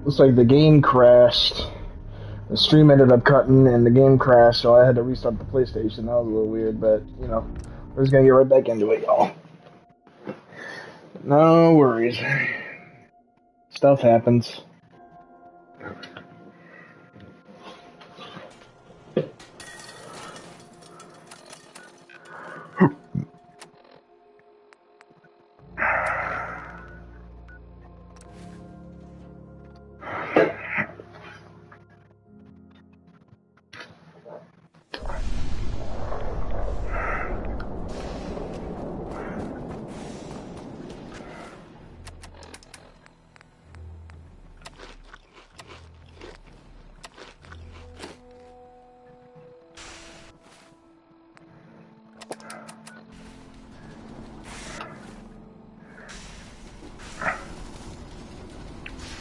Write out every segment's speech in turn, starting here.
Looks like the game crashed. The stream ended up cutting and the game crashed, so I had to restart the PlayStation. That was a little weird, but, you know, we're just gonna get right back into it, y'all. No worries. Stuff happens.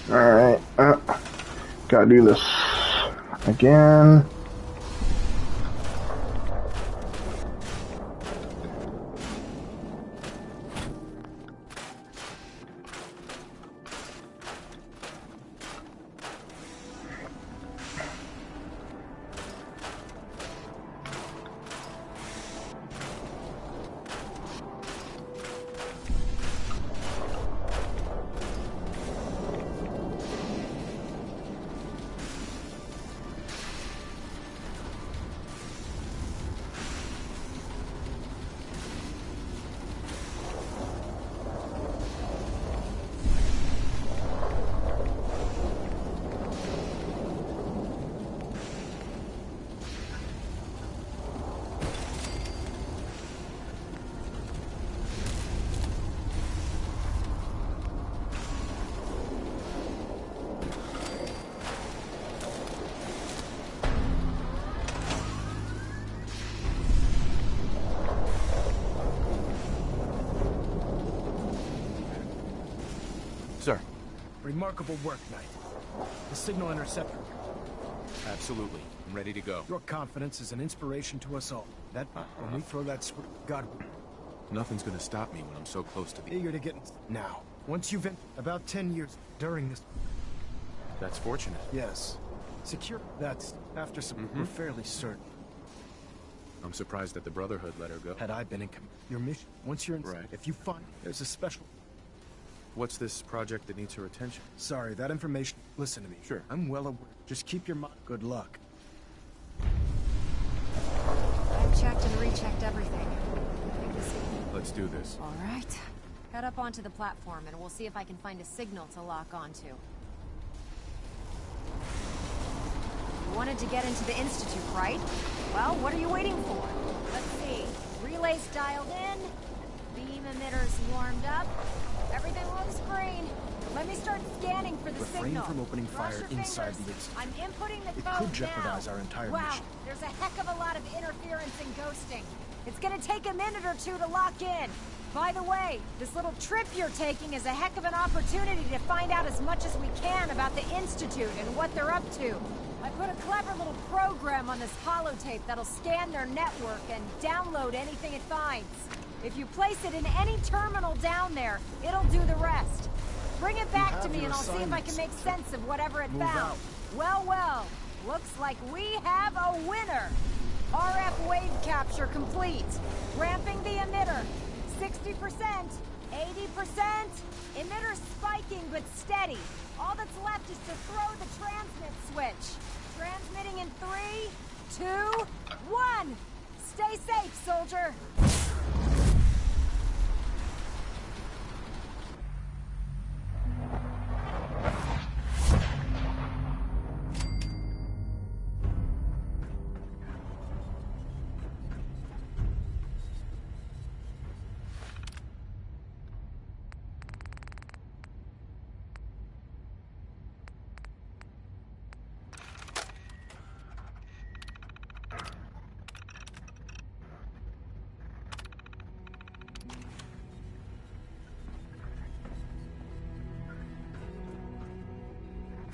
Alright, gotta do this again. Sir. Remarkable work, Knight. The signal interceptor. Absolutely. I'm ready to go. Your confidence is an inspiration to us all. When we throw that God... Nothing's gonna stop me when I'm so close to the... Eager to get... Now, once you've been... About 10 years during this... That's fortunate. Yes. Secure... That's... After some... We're fairly certain. I'm surprised that the Brotherhood let her go. Had I been in... Your mission... Once you're in... Right. If you find... There's a special... What's this project that needs her attention? Sorry, that information... Listen to me. Sure. I'm well aware. Just keep your mind... Good luck. I've checked and rechecked everything. Let's do this. All right. Head up onto the platform and we'll see if I can find a signal to lock onto. You wanted to get into the Institute, right? Well, what are you waiting for? Let's see. Relays dialed in. Beam emitters warmed up. Everything looks green. Let me start scanning for the signal. Refrain from opening fire inside the Institute. I'm inputting the It code could jeopardize now. our entire wow, mission. there's a heck of a lot of interference and ghosting. It's gonna take a minute or two to lock in. By the way, this little trip you're taking is a heck of an opportunity to find out as much as we can about the Institute and what they're up to. I put a clever little program on this holotape that'll scan their network and download anything it finds. If you place it in any terminal down there, it'll do the rest. Bring it back to me and I'll see if I can make sense of whatever it found. Well, well, looks like we have a winner. RF wave capture complete. Ramping the emitter. 60%, 80%. Emitter spiking but steady. All that's left is to throw the transmit switch. Transmitting in 3, 2, 1. Stay safe, soldier.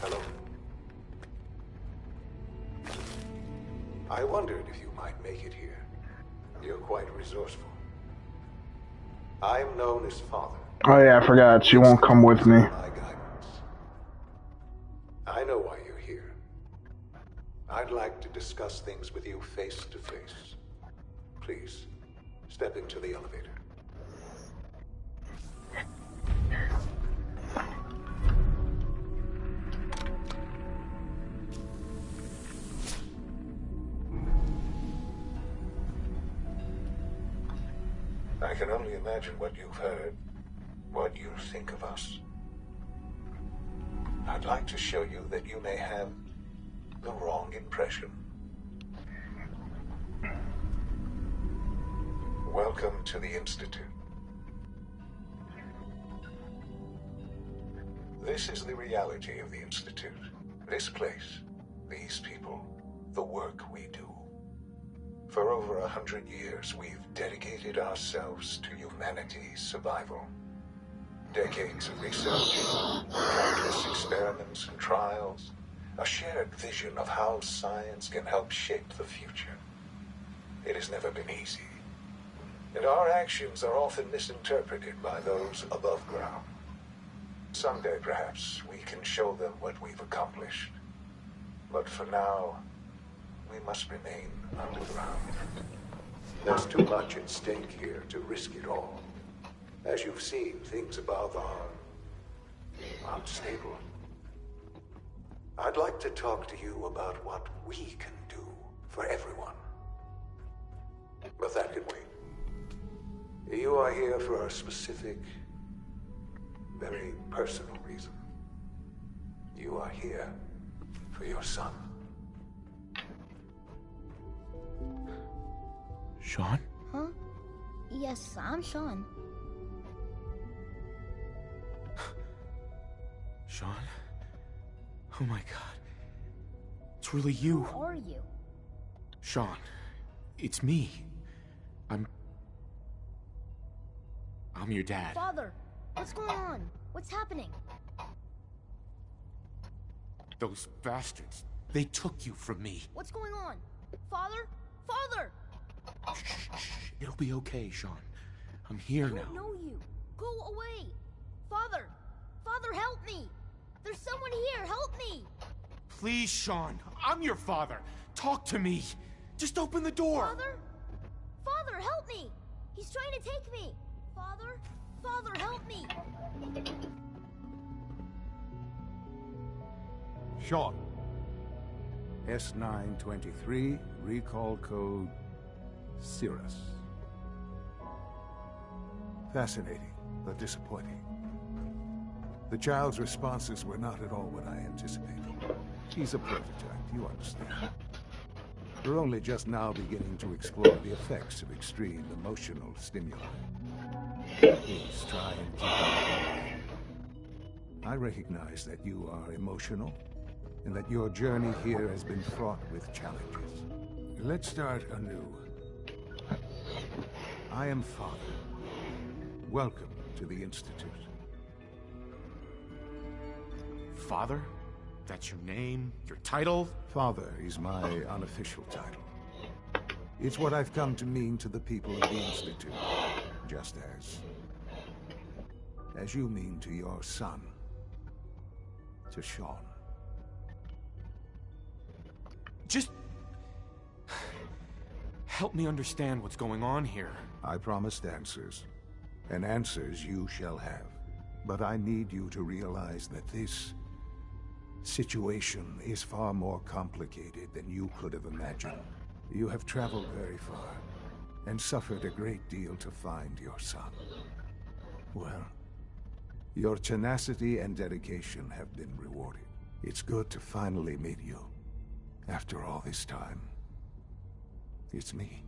Hello. I wondered if you might make it here. You're quite resourceful. I'm known as Father. Oh yeah, I forgot. She won't come with me. My guidance. I know why you're here. I'd like to discuss things with you face to face. Please, step into the elevator. I can only imagine what you've heard, what you think of us. I'd like to show you that you may have the wrong impression. Welcome to the Institute. This is the reality of the Institute. This place, these people, the work we do. For over 100 years, we've dedicated ourselves to humanity's survival. Decades of research, countless experiments and trials, a shared vision of how science can help shape the future. It has never been easy, and our actions are often misinterpreted by those above ground. Someday, perhaps, we can show them what we've accomplished. But for now, we must remain underground. There's too much at stake here to risk it all. As you've seen, things above are unstable. I'd like to talk to you about what we can do for everyone. But that can wait. You are here for a specific, very personal reason. You are here for your son. Sean? Huh? Yes, I'm Sean. Sean? Oh my god. It's really you. Who are you? Sean, it's me. I'm your dad. Father, what's going on? What's happening? Those bastards, they took you from me. What's going on? Father? Father! Shh. It'll be okay, Sean. I'm here I now. don't know you. Go away. Father! Father, help me! There's someone here, help me! Please, Sean. I'm your father. Talk to me. Just open the door. Father? Father, help me! He's trying to take me! Father? Father, help me! Sean. S923, recall code Cirrus. Fascinating, but disappointing. The child's responses were not at all what I anticipated. He's a prototype, you understand. We're only just now beginning to explore the effects of extreme emotional stimuli. Please try and keep up. I recognize that you are emotional, and that your journey here has been fraught with challenges. Let's start anew. I am Father. Welcome to the Institute. Father? That's your name? Your title? Father is my unofficial title. It's what I've come to mean to the people of the Institute, just as you mean to your son, to Sean. Just help me understand what's going on here. I promised answers, and answers you shall have. But I need you to realize that this situation is far more complicated than you could have imagined. You have traveled very far, and suffered a great deal to find your son. Well, your tenacity and dedication have been rewarded. It's good to finally meet you. After all this time, it's me.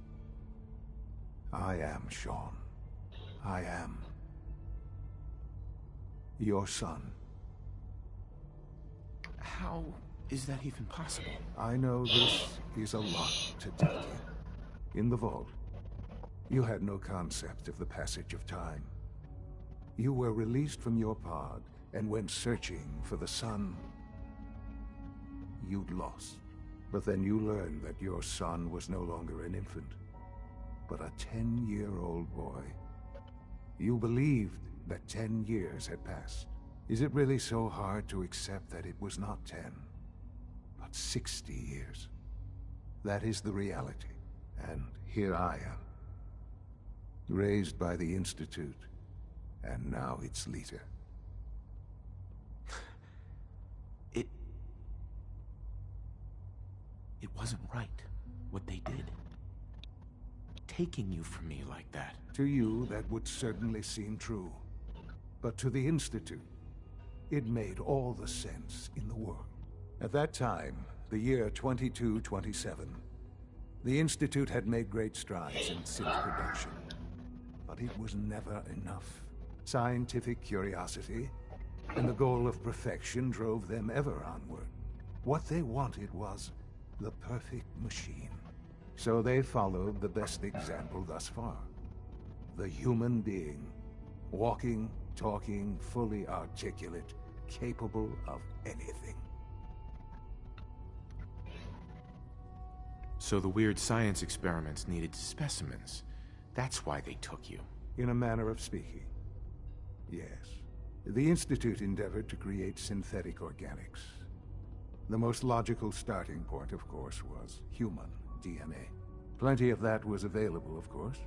I am Sean. I am your son. How is that even possible? I know this is a lot to take in. In the vault, you had no concept of the passage of time. You were released from your pod and went searching for the son you'd lost. But then you learned that your son was no longer an infant, but a 10-year-old boy. You believed that 10 years had passed, Is it really so hard to accept that it was not 10, but 60 years? That is the reality, and here I am. Raised by the Institute, and now its leader. It wasn't right, what they did. Taking you from me like that. To you, that would certainly seem true. But to the Institute, it made all the sense in the world. At that time, the year 2227, the Institute had made great strides in synth production. But it was never enough. Scientific curiosity and the goal of perfection drove them ever onward. What they wanted was the perfect machine. So they followed the best example thus far. The human being. Walking, talking, fully articulate, capable of anything. So the weird science experiments needed specimens. That's why they took you. In a manner of speaking. Yes. The Institute endeavored to create synthetic organics. The most logical starting point, of course, was human DNA. Plenty of that was available, of course.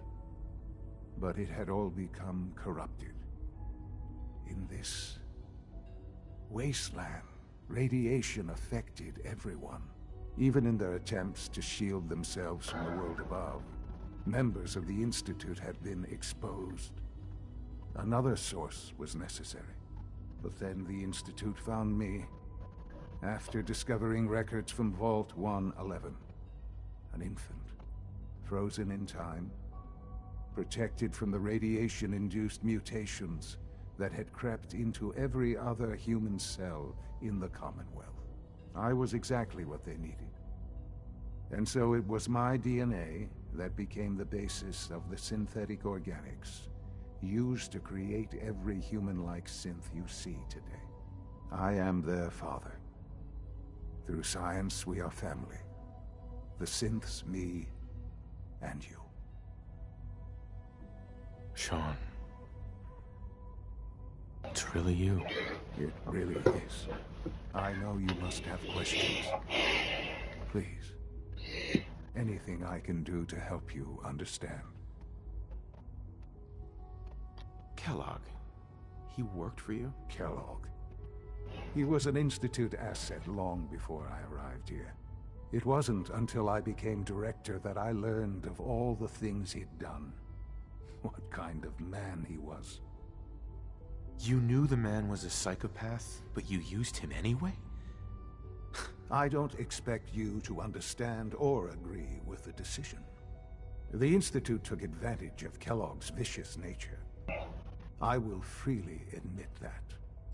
But it had all become corrupted. In this wasteland, radiation affected everyone. Even in their attempts to shield themselves from the world above, members of the Institute had been exposed. Another source was necessary. But then the Institute found me after discovering records from Vault 111. An infant, frozen in time, protected from the radiation-induced mutations that had crept into every other human cell in the Commonwealth. I was exactly what they needed. And so it was my DNA that became the basis of the synthetic organics used to create every human-like synth you see today. I am their father. Through science, we are family. The synths, me, and you. Sean. It's really you. It really is. I know you must have questions. Please. Anything I can do to help you understand. Kellogg. He worked for you? Kellogg. He was an Institute asset long before I arrived here. It wasn't until I became director that I learned of all the things he'd done. What kind of man he was. You knew the man was a psychopath, but you used him anyway? I don't expect you to understand or agree with the decision. The Institute took advantage of Kellogg's vicious nature. I will freely admit that.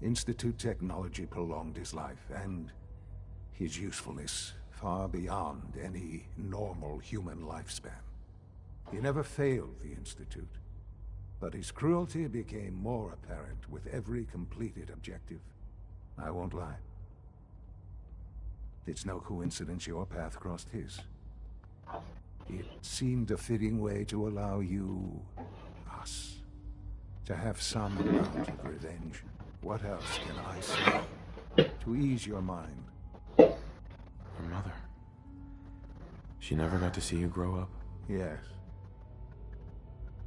Institute technology prolonged his life, and his usefulness far beyond any normal human lifespan. He never failed the Institute, but his cruelty became more apparent with every completed objective. I won't lie. It's no coincidence your path crossed his. It seemed a fitting way to allow you, us, to have some amount of revenge. What else can I say to ease your mind? Your mother. She never got to see you grow up? Yes.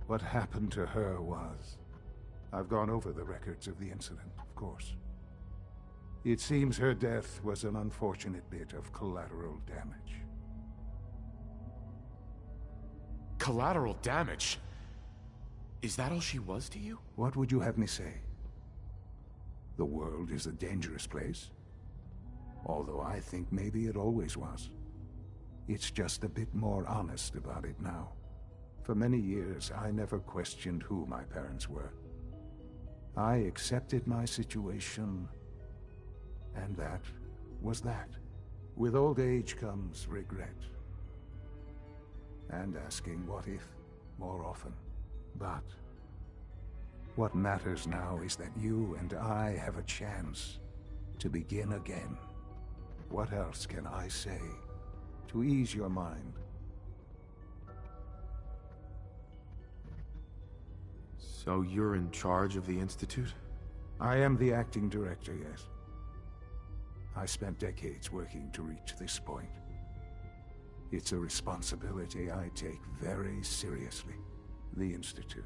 What happened to her was... I've gone over the records of the incident, of course. It seems her death was an unfortunate bit of collateral damage. Collateral damage? Is that all she was to you? What would you have me say? The world is a dangerous place. Although I think maybe it always was. It's just a bit more honest about it now. For many years, I never questioned who my parents were. I accepted my situation, and that was that. With old age comes regret. And asking what if more often. But what matters now is that you and I have a chance to begin again. What else can I say to ease your mind? So you're in charge of the Institute? I am the acting director, yes. I spent decades working to reach this point. It's a responsibility I take very seriously. The Institute.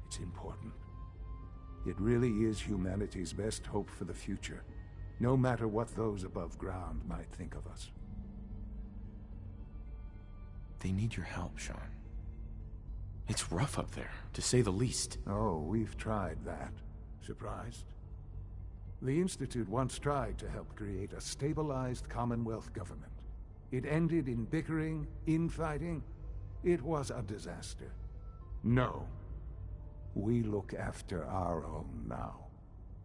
It's important. It really is humanity's best hope for the future, no matter what those above ground might think of us. They need your help, Sean. It's rough up there, to say the least. Oh, we've tried that. Surprised? The Institute once tried to help create a stabilized Commonwealth government. It ended in bickering, infighting. It was a disaster. No. We look after our own now.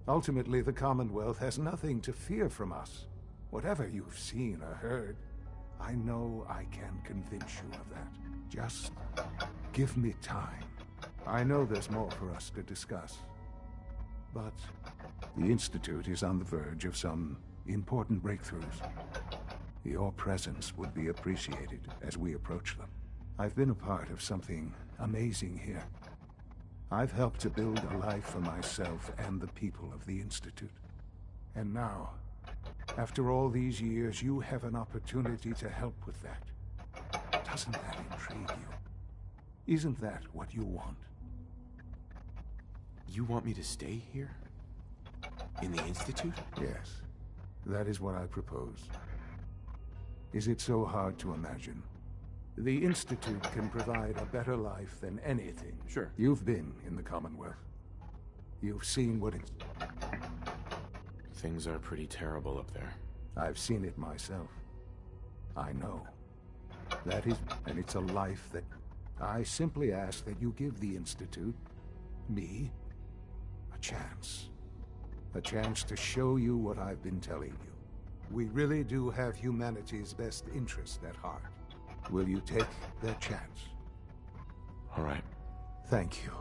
Ultimately, the Commonwealth has nothing to fear from us. Whatever you've seen or heard, I know I can convince you of that. Just give me time. I know there's more for us to discuss. But the Institute is on the verge of some important breakthroughs. Your presence would be appreciated as we approach them. I've been a part of something amazing here. I've helped to build a life for myself and the people of the Institute. And now, after all these years, you have an opportunity to help with that. Doesn't that intrigue you? Isn't that what you want? You want me to stay here? In the Institute? Yes. That is what I propose. Is it so hard to imagine? The Institute can provide a better life than anything. Sure. You've been in the Commonwealth. You've seen what it's... Things are pretty terrible up there. I've seen it myself. I know. That is... And it's a life that... I simply ask that you give the Institute, me, a chance. A chance to show you what I've been telling you. We really do have humanity's best interest at heart. Will you take that chance? All right. Thank you.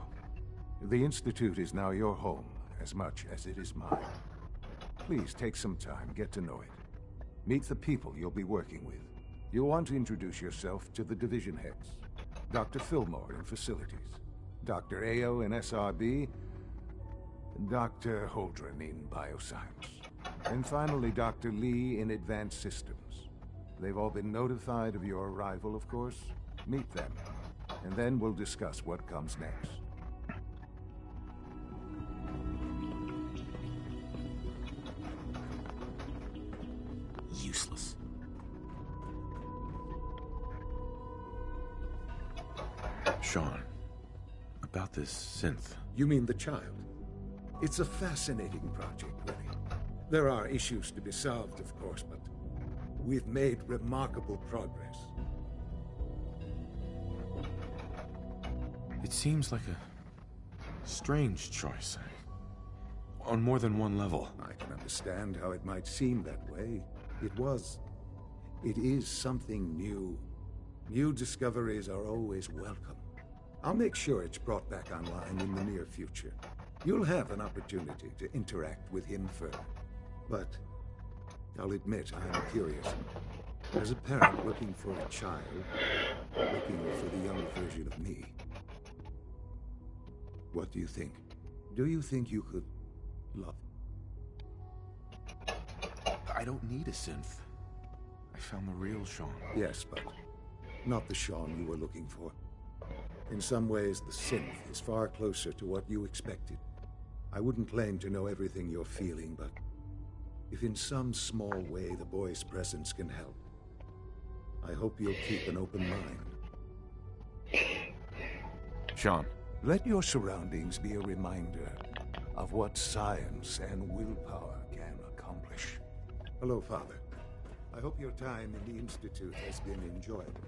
The Institute is now your home, as much as it is mine. Please take some time, get to know it. Meet the people you'll be working with. You'll want to introduce yourself to the division heads. Dr. Fillmore in Facilities, Dr. Ayo in SRB, Dr. Holdren in Bioscience, and finally Dr. Lee in Advanced Systems. They've all been notified of your arrival, of course. Meet them, and then we'll discuss what comes next. Useless. Sean, about this synth. You mean the child? It's a fascinating project, really. There are issues to be solved, of course, but we've made remarkable progress. It seems like a strange choice. On more than one level. I can understand how it might seem that way. It is something new. New discoveries are always welcome. I'll make sure it's brought back online in the near future. You'll have an opportunity to interact with him further. But I'll admit I am curious. As a parent looking for a child, looking for the young version of me. What do you think? Do you think you could love? I don't need a synth. I found the real Sean. Yes, but not the Sean you were looking for. In some ways, the synth is far closer to what you expected. I wouldn't claim to know everything you're feeling, but if in some small way the boy's presence can help, I hope you'll keep an open mind. Sean. Let your surroundings be a reminder of what science and willpower can accomplish. Hello, Father. I hope your time in the Institute has been enjoyable.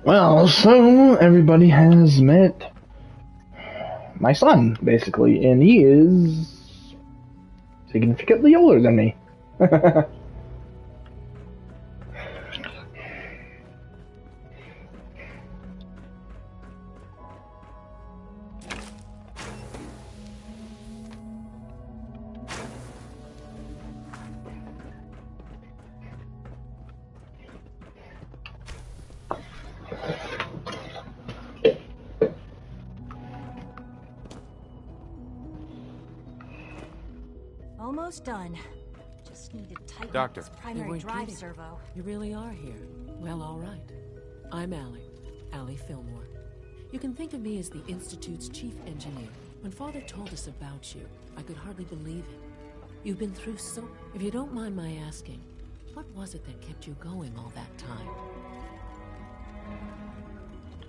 Well, so everybody has met my son, basically, and he is significantly older than me. Almost done. Just need to tighten Doctor. this primary drive servo. You really are here. Well, all right. I'm Allie Fillmore. You can think of me as the Institute's chief engineer. When Father told us about you, I could hardly believe it. You've been through so... If you don't mind my asking, what was it that kept you going all that time?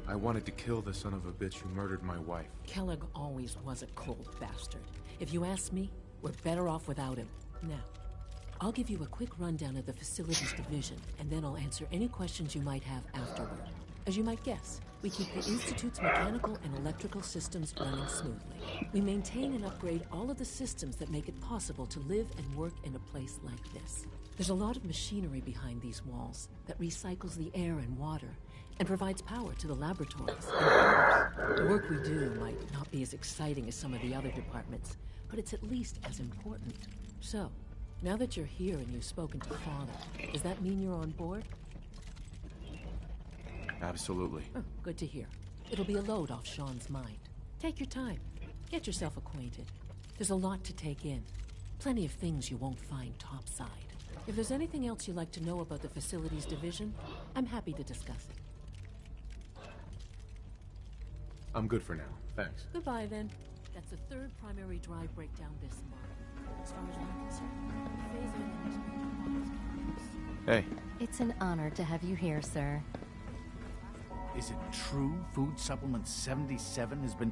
I wanted to kill the son of a bitch who murdered my wife. Kellogg always was a cold bastard. If you ask me, we're better off without him. Now, I'll give you a quick rundown of the Facilities Division, and then I'll answer any questions you might have afterward. As you might guess, we keep the Institute's mechanical and electrical systems running smoothly. We maintain and upgrade all of the systems that make it possible to live and work in a place like this. There's a lot of machinery behind these walls that recycles the air and water and provides power to the laboratories and labs. The work we do might not be as exciting as some of the other departments, but it's at least as important. So, now that you're here and you've spoken to Father, does that mean you're on board? Absolutely. Oh, good to hear. It'll be a load off Sean's mind. Take your time. Get yourself acquainted. There's a lot to take in. Plenty of things you won't find topside. If there's anything else you'd like to know about the Facilities Division, I'm happy to discuss it. I'm good for now. Thanks. Goodbye, then. That's the third primary drive breakdown this month. As far as I'm concerned, phase of Hey. It's an honor to have you here, sir. Is it true Food Supplement 77 has been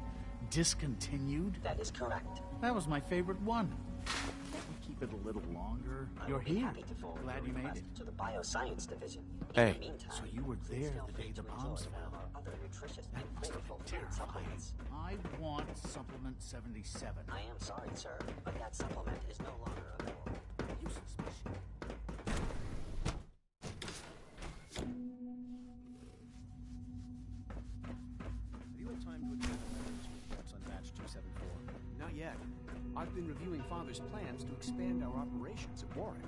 discontinued? That is correct. That was my favorite one. We'll keep it a little longer. You're here. Happy to forward Glad your you made request it. to the Bioscience Division. Hey. In the meantime, So you were there feel the free day the to bombs enjoy fell. our other nutritious and That must have flavorful been food terrifying. supplements. I want Supplement 77. I am sorry, sir, but that supplement is no longer available. Useless machine. Have you had time to examine Matters reports on batch 274? Not yet. I've been reviewing Father's plans to expand our operations at Warwick.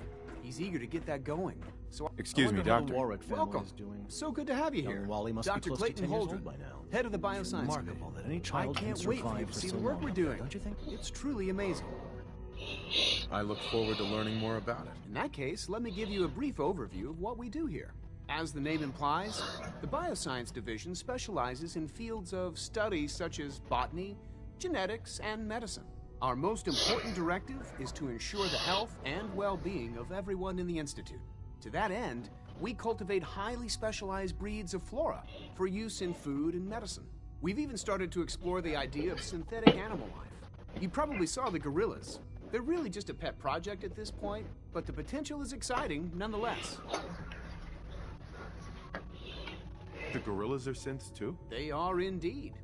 He's eager to get that going. So Excuse me, I wonder how Doctor. the Warwick family Welcome. is doing. So good to have you Young here. Wally must Dr. be close Clayton to 10 years Holdren, old by now. head of the Bioscience It's Division. remarkable that any I child can't can wait for you survive to for see so the work long we're up there, doing. don't you think? It's truly amazing. I look forward to learning more about it. In that case, let me give you a brief overview of what we do here. As the name implies, the Bioscience Division specializes in fields of study such as botany, genetics, and medicine. Our most important directive is to ensure the health and well-being of everyone in the Institute. To that end, we cultivate highly specialized breeds of flora for use in food and medicine. We've even started to explore the idea of synthetic animal life. You probably saw the gorillas. They're really just a pet project at this point, but the potential is exciting nonetheless. The gorillas are synths too? They are indeed.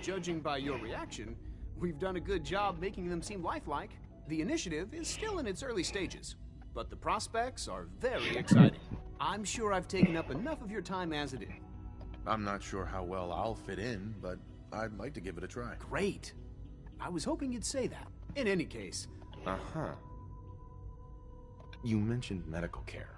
Judging by your reaction, we've done a good job making them seem lifelike. The initiative is still in its early stages, but the prospects are very exciting. I'm sure I've taken up enough of your time as it is. I'm not sure how well I'll fit in, but I'd like to give it a try. Great. I was hoping you'd say that. In any case. Uh-huh. You mentioned medical care.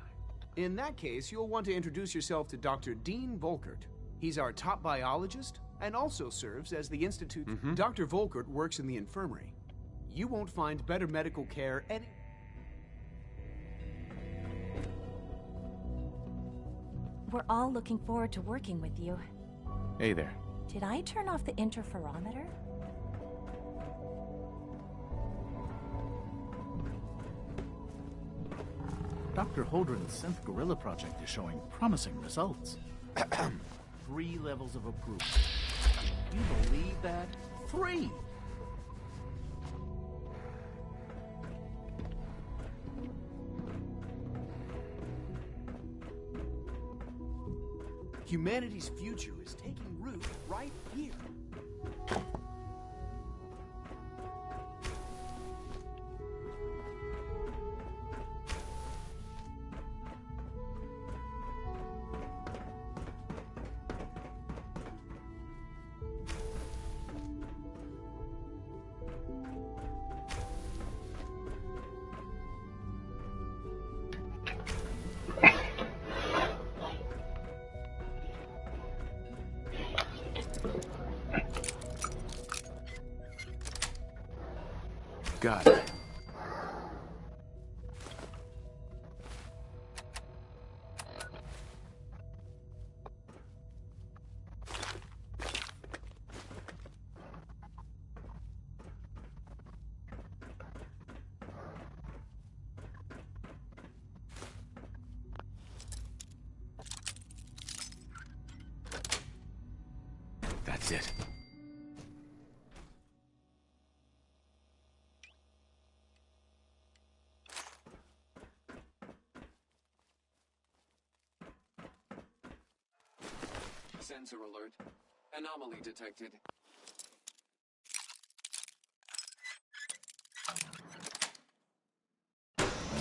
In that case, you'll want to introduce yourself to Dr. Dean Volkert. He's our top biologist and also serves as the Institute. Dr. Volkert works in the infirmary. You won't find better medical care any... We're all looking forward to working with you. Hey there. Did I turn off the interferometer? Dr. Holdren's synth gorilla project is showing promising results. 3 levels of approval. You believe that? 3! Humanity's future is taking root right here. Got it. That's it. Sensor alert. Anomaly detected.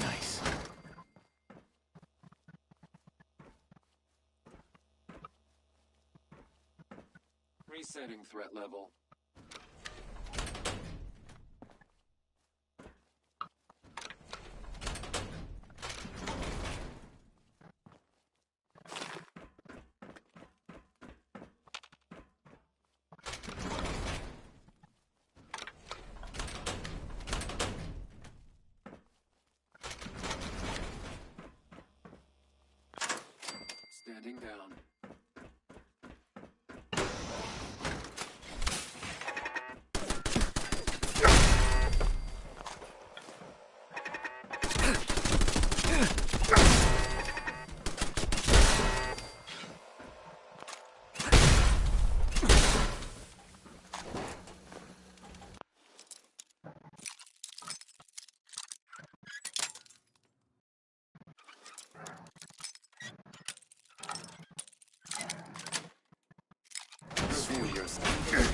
Nice. Resetting threat level. Standing down. Review your state.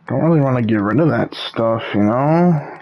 Don't really want to get rid of that stuff, you know?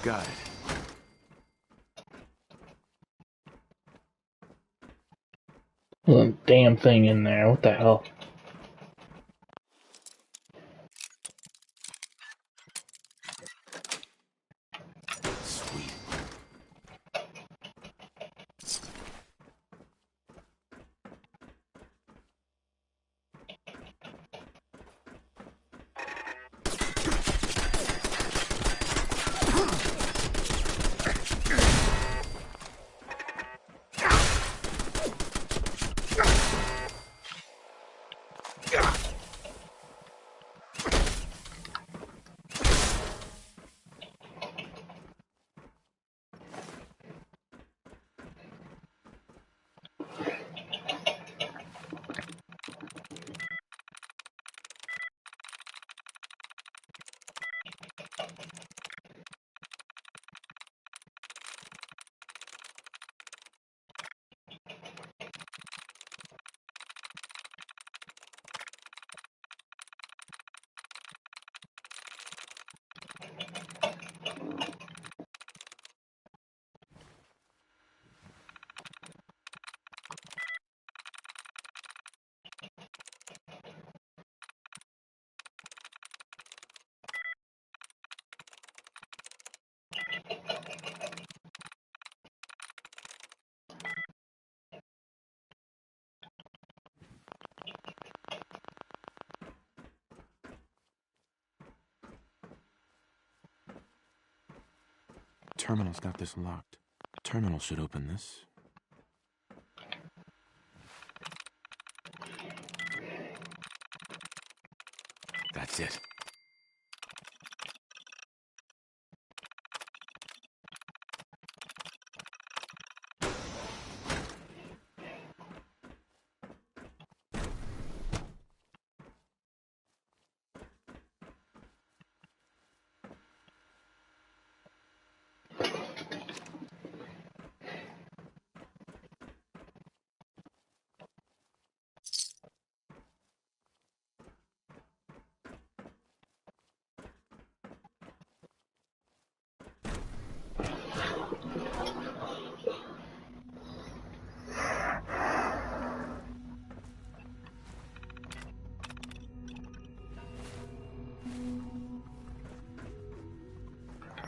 Got it. There's a damn thing in there. What the hell? terminal's got this locked. The terminal should open this. That's it.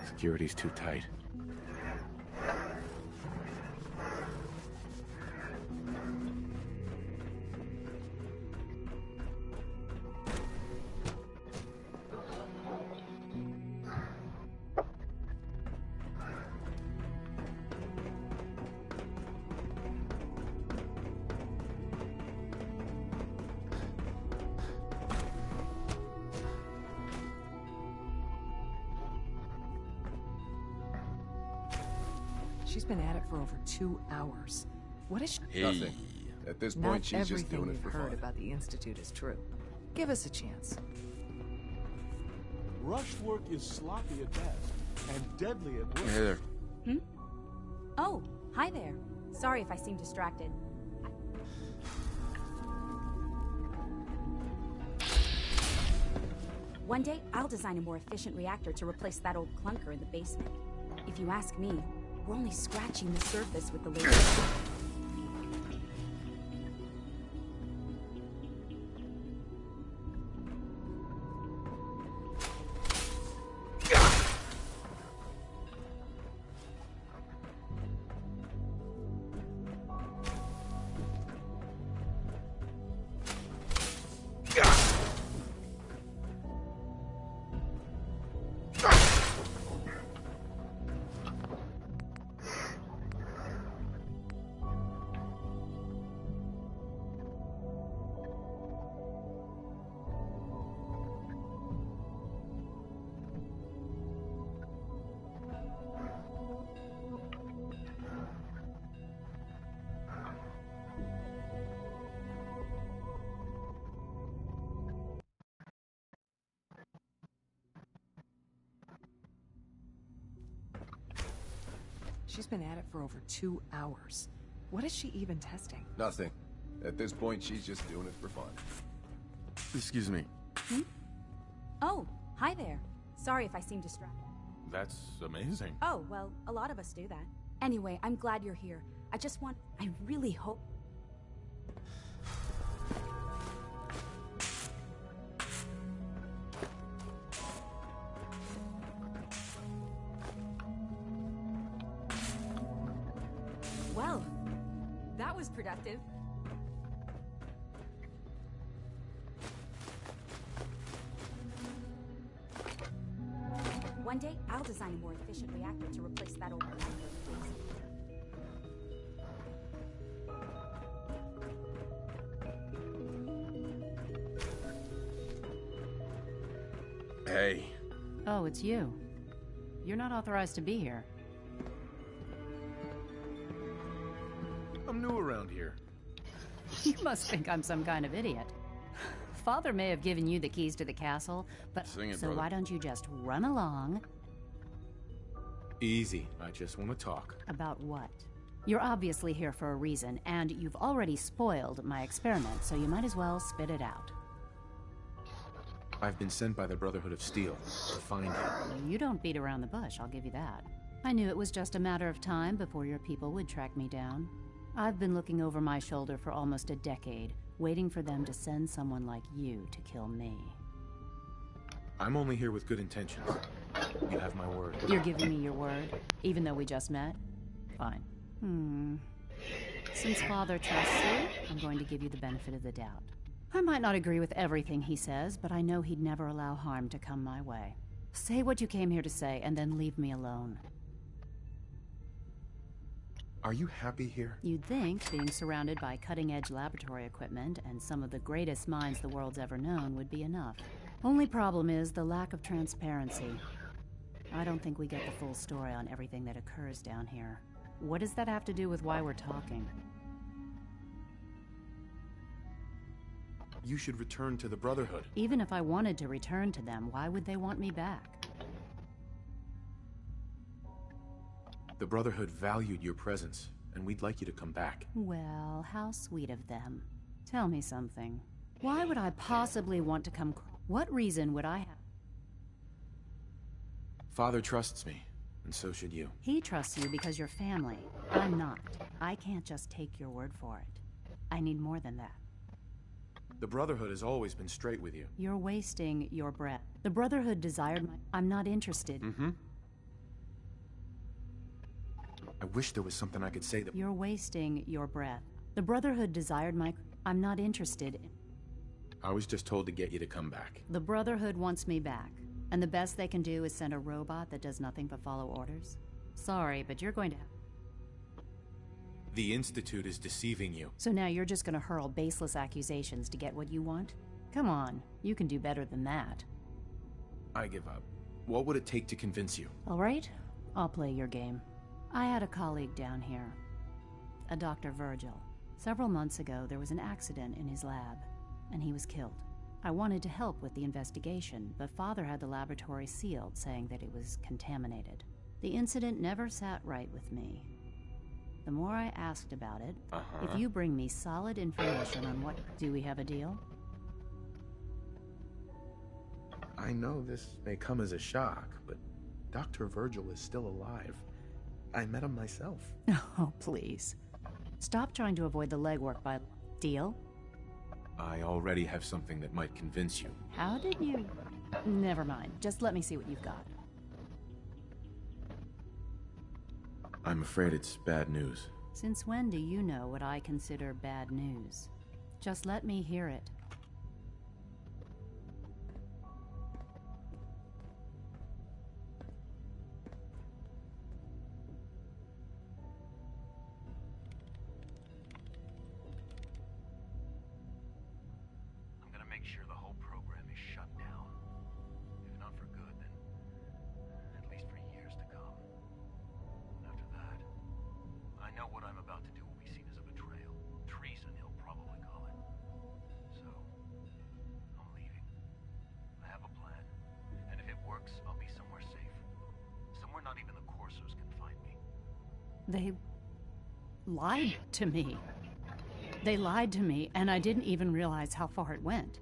Security's too tight. She's been at it for over 2 hours. What is she? Hey. Nothing. At this point, she's just doing it for fun. Everything you've heard about the Institute is true. Give us a chance. Rush work is sloppy at best, and deadly at worst. Hey there. Hmm? Oh, hi there. Sorry if I seem distracted. One day, I'll design a more efficient reactor to replace that old clunker in the basement. If you ask me, we're only scratching the surface with the latest. She's been at it for over 2 hours. What is she even testing? Nothing. At this point, she's just doing it for fun. Excuse me. Hmm? Oh, hi there. Sorry if I seem distracted. That's amazing. Oh, well, a lot of us do that. Anyway, I'm glad you're here. I really hope... Well, that was productive. One day, I'll design a more efficient reactor to replace that old one. Hey. Oh, it's you. You're not authorized to be here. I'm new around here. You must think I'm some kind of idiot. Father may have given you the keys to the castle, but Sing it, so brother. why don't you just run along? Easy. I just want to talk. About what? You're obviously here for a reason, and you've already spoiled my experiment, so you might as well spit it out. I've been sent by the Brotherhood of Steel to find you. You don't beat around the bush, I'll give you that. I knew it was just a matter of time before your people would track me down. I've been looking over my shoulder for almost a decade, waiting for them to send someone like you to kill me. I'm only here with good intentions. You have my word. You're giving me your word, even though we just met? Fine. Since Father trusts you, I'm going to give you the benefit of the doubt. I might not agree with everything he says, but I know he'd never allow harm to come my way. Say what you came here to say, and then leave me alone. Are you happy here? You'd think being surrounded by cutting-edge laboratory equipment and some of the greatest minds the world's ever known would be enough. Only problem is the lack of transparency. I don't think we get the full story on everything that occurs down here. What does that have to do with why we're talking? You should return to the Brotherhood. Even if I wanted to return to them, why would they want me back? The Brotherhood valued your presence, and we'd like you to come back. Well, how sweet of them. Tell me something. Why would I possibly want to come... What reason would I have... Father trusts me, and so should you. He trusts you because you're family. I'm not. I can't just take your word for it. I need more than that. The Brotherhood has always been straight with you. You're wasting your breath. The Brotherhood desired my... I'm not interested. Mm-hmm. I wish there was something I could say that... You're wasting your breath. The Brotherhood desired my... I'm not interested. I was just told to get you to come back. The Brotherhood wants me back. And the best they can do is send a robot that does nothing but follow orders? Sorry, but you're going to... The Institute is deceiving you. So now you're just gonna hurl baseless accusations to get what you want? Come on, you can do better than that. I give up. What would it take to convince you? All right, I'll play your game. I had a colleague down here, a Dr. Virgil. Several months ago, there was an accident in his lab, and he was killed. I wanted to help with the investigation, but Father had the laboratory sealed, saying that it was contaminated. The incident never sat right with me. The more I asked about it, if you bring me solid information on what... Do we have a deal? I know this may come as a shock, but Dr. Virgil is still alive. I met him myself. Oh, please. Stop trying to avoid the legwork by... Deal? I already have something that might convince you. How did you... Never mind. Just let me see what you've got. I'm afraid it's bad news. Since when do you know what I consider bad news? Just let me hear it. I'm gonna make sure the whole program is shut down. If not for good, then at least for years to come. After that, I know what I'm about to do will be seen as a betrayal. Treason, he'll probably call it. So, I'm leaving. I have a plan. And if it works, I'll be somewhere safe. Somewhere not even the Corsos can find me. They lied to me. They lied to me, and I didn't even realize how far it went.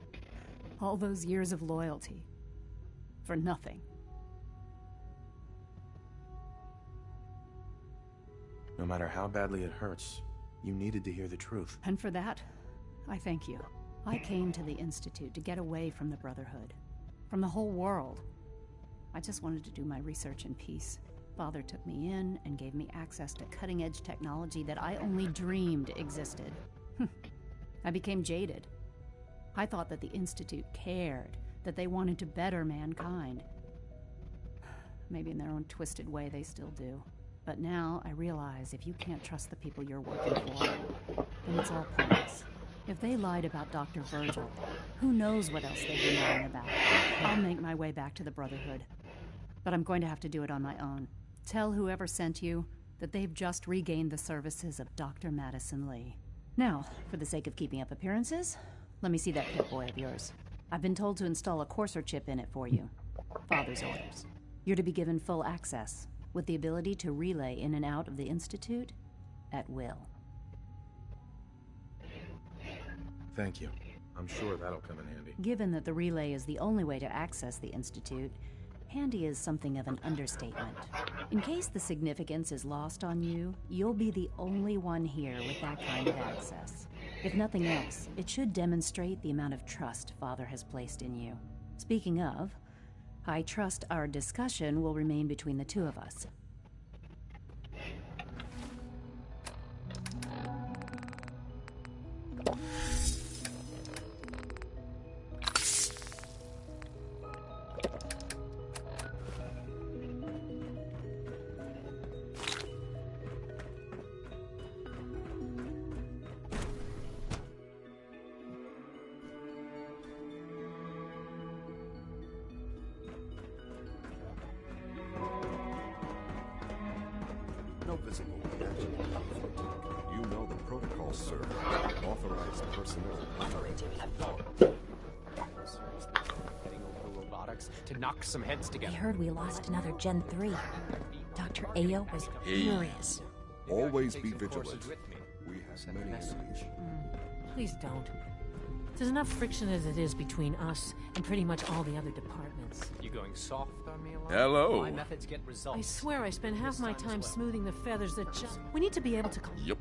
All those years of loyalty. For nothing. No matter how badly it hurts, you needed to hear the truth. And for that, I thank you. I came to the Institute to get away from the Brotherhood. From the whole world. I just wanted to do my research in peace. Father took me in and gave me access to cutting-edge technology that I only dreamed existed. I became jaded. I thought that the Institute cared, that they wanted to better mankind. Maybe in their own twisted way they still do. But now I realize if you can't trust the people you're working for, then it's all pointless. If they lied about Dr. Virgil, who knows what else they've been lying about. I'll make my way back to the Brotherhood. But I'm going to have to do it on my own. Tell whoever sent you that they've just regained the services of Dr. Madison Lee. Now, for the sake of keeping up appearances, let me see that Pip-Boy of yours. I've been told to install a Courser chip in it for you. Father's orders. You're to be given full access, with the ability to relay in and out of the Institute at will. Thank you. I'm sure that'll come in handy. Given that the relay is the only way to access the Institute, handy is something of an understatement. In case the significance is lost on you, you'll be the only one here with that kind of access. If nothing else, it should demonstrate the amount of trust Father has placed in you. Speaking of, I trust our discussion will remain between the two of us. visible reaction. You know the protocol, sir. Authorized personnel. Operating at full. Heading over to robotics to knock some heads I together. heard we lost another Gen 3. Dr. Ayo was furious. Always be vigilant. We have many enemies. Please don't. There's enough friction as it is between us and pretty much all the other departments. You going soft on me a lot? Hello. My methods get results. I swear I spend half my time smoothing the feathers that just... We need to be able to... Yep.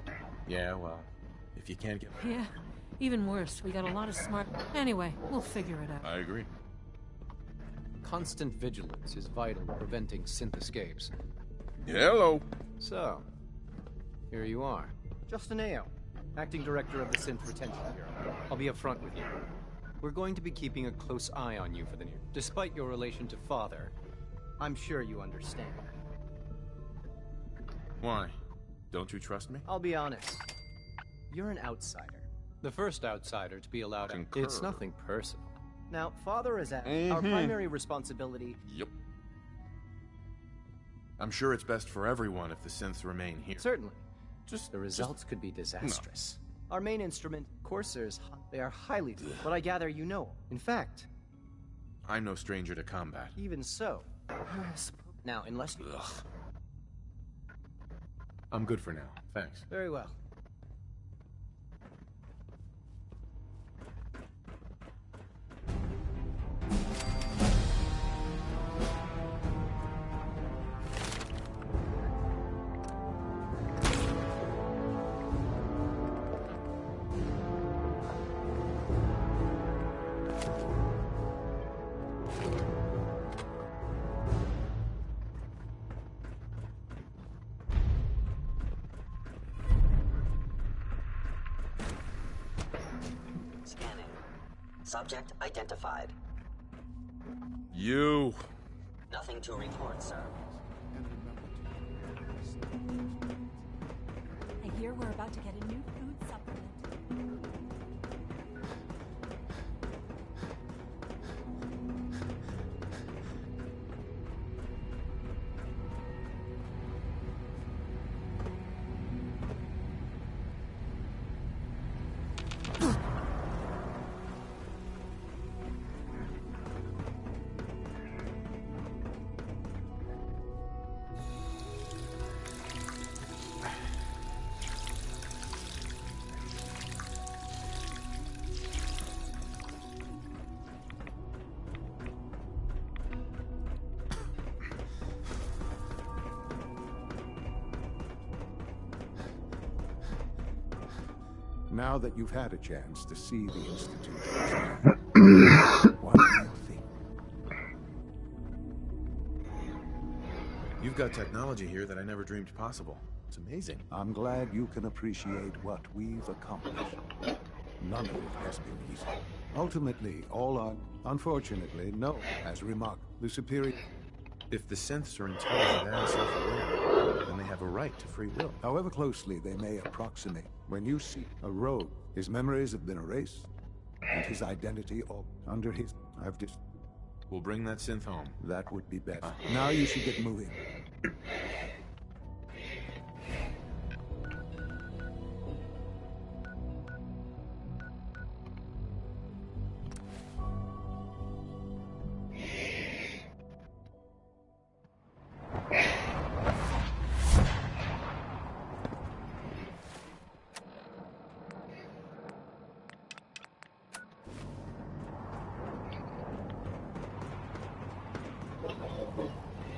Yeah, well, if you can't get... Yeah, even worse. We got a lot of smart... Anyway, we'll figure it out. I agree. Constant vigilance is vital in preventing synth escapes. Hello. So, here you are. Justin Ayo, Acting Director of the Synth Retention Bureau. I'll be upfront with you. We're going to be keeping a close eye on you for the near... Despite your relation to Father, I'm sure you understand. Why? Don't you trust me? I'll be honest. You're an outsider. The first outsider to be allowed... Concur. It's nothing personal. Now, Father is at our primary responsibility... Yep. I'm sure it's best for everyone if the synths remain here. Certainly. The results could be disastrous. Our main instrument, coursers, they are highly... But I gather you know. In fact... I'm no stranger to combat. Even so... Now, unless you... Ugh. I'm good for now. Thanks. Very well. Scanning. Subject identified. You. Nothing to report, sir. I hear we're about to get a new food supplement. Now that you've had a chance to see the Institute, what do you think? You've got technology here that I never dreamed possible. It's amazing. I'm glad you can appreciate what we've accomplished. None of it has been easy. Ultimately, all are, unfortunately, no. As remarked, the superior... If the synths are intelligent and self-aware, then they have a right to free will. However closely they may approximate, when you see a rogue, his memories have been erased, and his identity all under his... I've just... We'll bring that synth home. That would be best. Now you should get moving.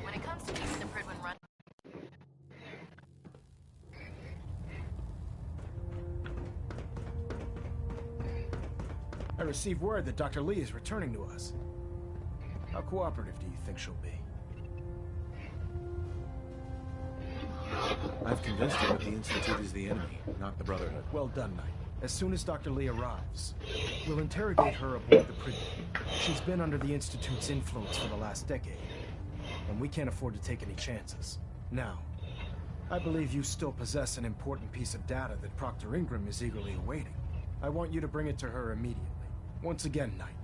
When it comes to keeping the Pridwin run... I received word that Dr. Lee is returning to us. How cooperative do you think she'll be? I've convinced her that the Institute is the enemy, not the Brotherhood. Well done, Knight. As soon as Dr. Lee arrives, we'll interrogate her aboard the Pridwin. She's been under the Institute's influence for the last decade, and we can't afford to take any chances. Now, I believe you still possess an important piece of data that Proctor Ingram is eagerly awaiting. I want you to bring it to her immediately. Once again, Knight,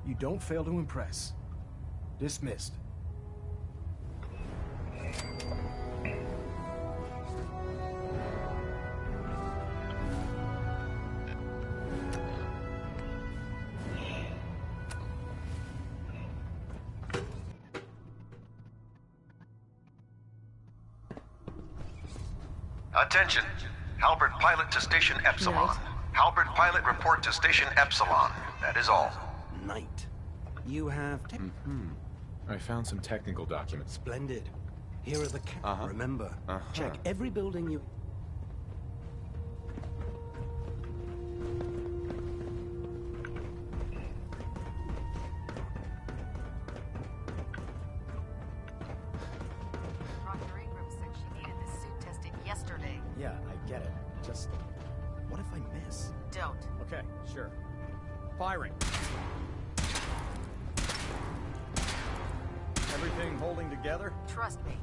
you don't fail to impress. Dismissed. Attention. Halberd pilot to station Epsilon. Knight. Halberd pilot report to station Epsilon. That is all. Knight. You have... I found some technical documents. Splendid. Here are the... Remember, check every building you... Dr. Ingram said she needed this suit tested yesterday. Yeah, I get it. Just... what if I miss? Don't. Okay, sure. Firing. Everything holding together? Trust me,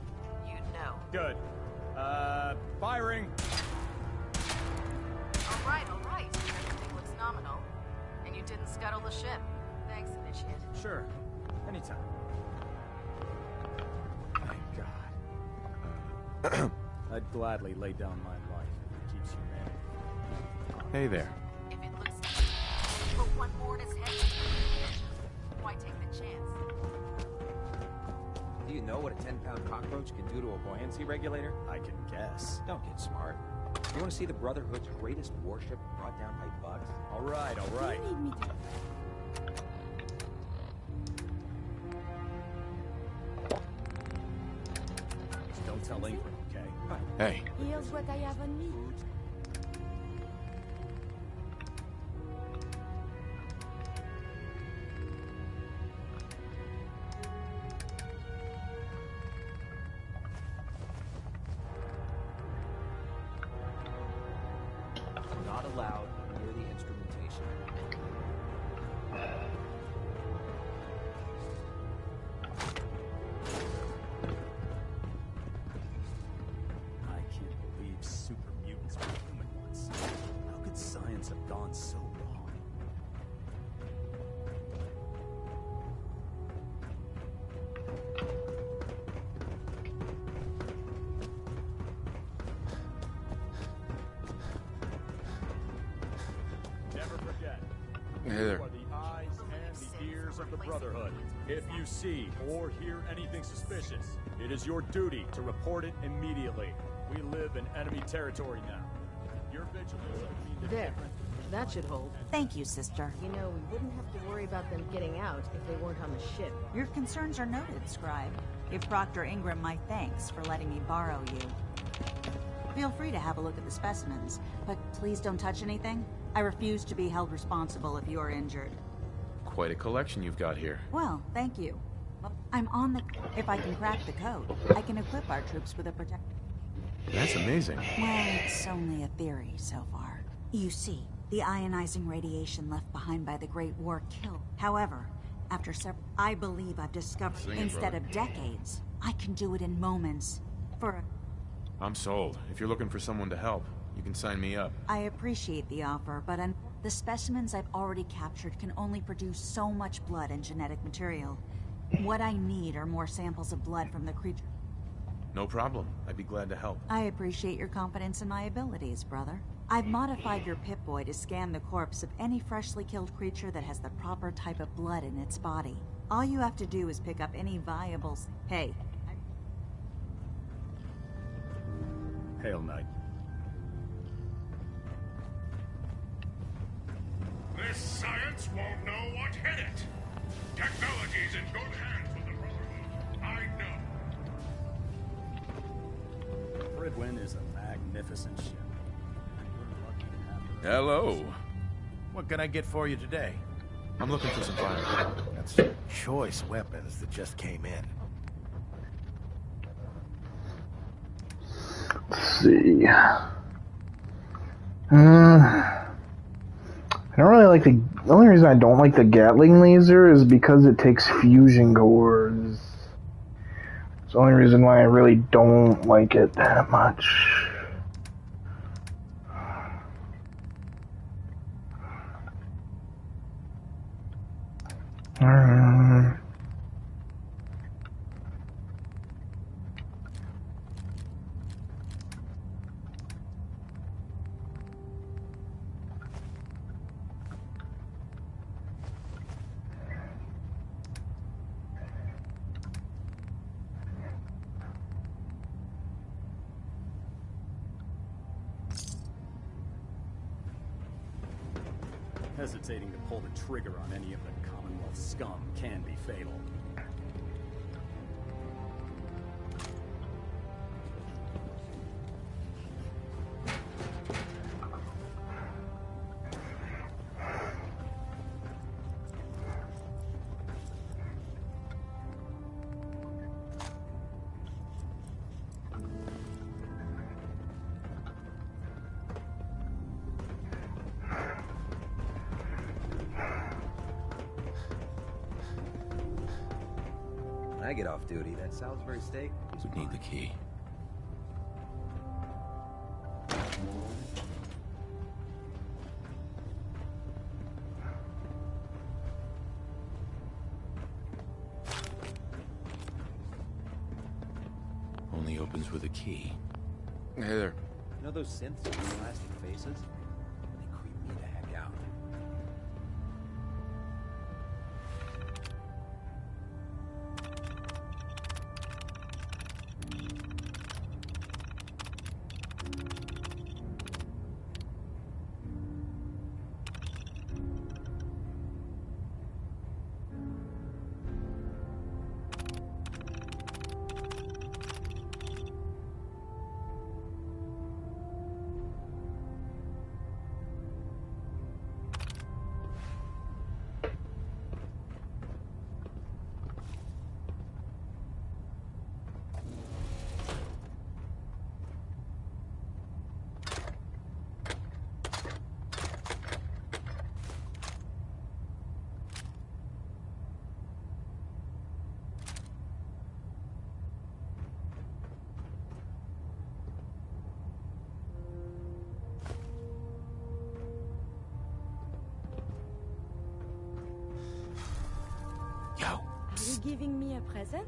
you'd know. Good. Firing. All right. Everything looks nominal. And you didn't scuttle the ship. Thanks, initiate. Sure. Anytime. Thank God. I'd gladly lay down my life if it keeps humanity. Hey there. If it looks put one more in his head, why take the chance? Do you know what a 10-pound cockroach can do to a buoyancy regulator? I can guess. Don't get smart. You want to see the Brotherhood's greatest warship brought down by bugs? All right. You need me to... Just don't tell Ingram, okay? Hey. Here's what I have on me. Not allowed near the instrumentation. I can't believe super mutants were human once. How could science have gone so wrong? Never forget. Hey there. You are the eyes and the ears of the Brotherhood. If you see or hear anything suspicious, it is your duty to report it immediately. We live in enemy territory now. Your vigilance will mean the There. difference. That should hold. Thank you, sister. You know, we wouldn't have to worry about them getting out if they weren't on the ship. Your concerns are noted, Scribe. Give Dr. Ingram my thanks for letting me borrow you. Feel free to have a look at the specimens, but please don't touch anything. I refuse to be held responsible if you are injured. Quite a collection you've got here. Well, thank you. I'm on the... If I can crack the code, I can equip our troops with a protector. That's amazing. Well, it's only a theory so far. You see, the ionizing radiation left behind by the Great War killed. However, after several... I believe I've discovered, Sing it, instead brother. of decades, I can do it in moments. I'm sold. If you're looking for someone to help, you can sign me up. I appreciate the offer, but the specimens I've already captured can only produce so much blood and genetic material. What I need are more samples of blood from the creature. No problem. I'd be glad to help. I appreciate your confidence in my abilities, brother. I've modified your Pip-Boy to scan the corpse of any freshly killed creature that has the proper type of blood in its body. All you have to do is pick up any viable... Hey. Hail, Knight. This science won't know what hit it. Technology's in good hands with the Brotherhood. I know. Fridwin is a magnificent ship. And we're lucky to have her. Hello. What can I get for you today? I'm looking for some fire. That's choice weapons that just came in. Let's see. I don't really like the only reason I don't like the Gatling laser is because it takes fusion cores. It's the only reason why I really don't like it that much. Hesitating to pull the trigger on any of the Commonwealth scum can be fatal. When I get off duty, that Salisbury steak would need the key. Only opens with a key. Hey there. You know those synths with the plastic faces? They creep me the heck out. You giving me a present?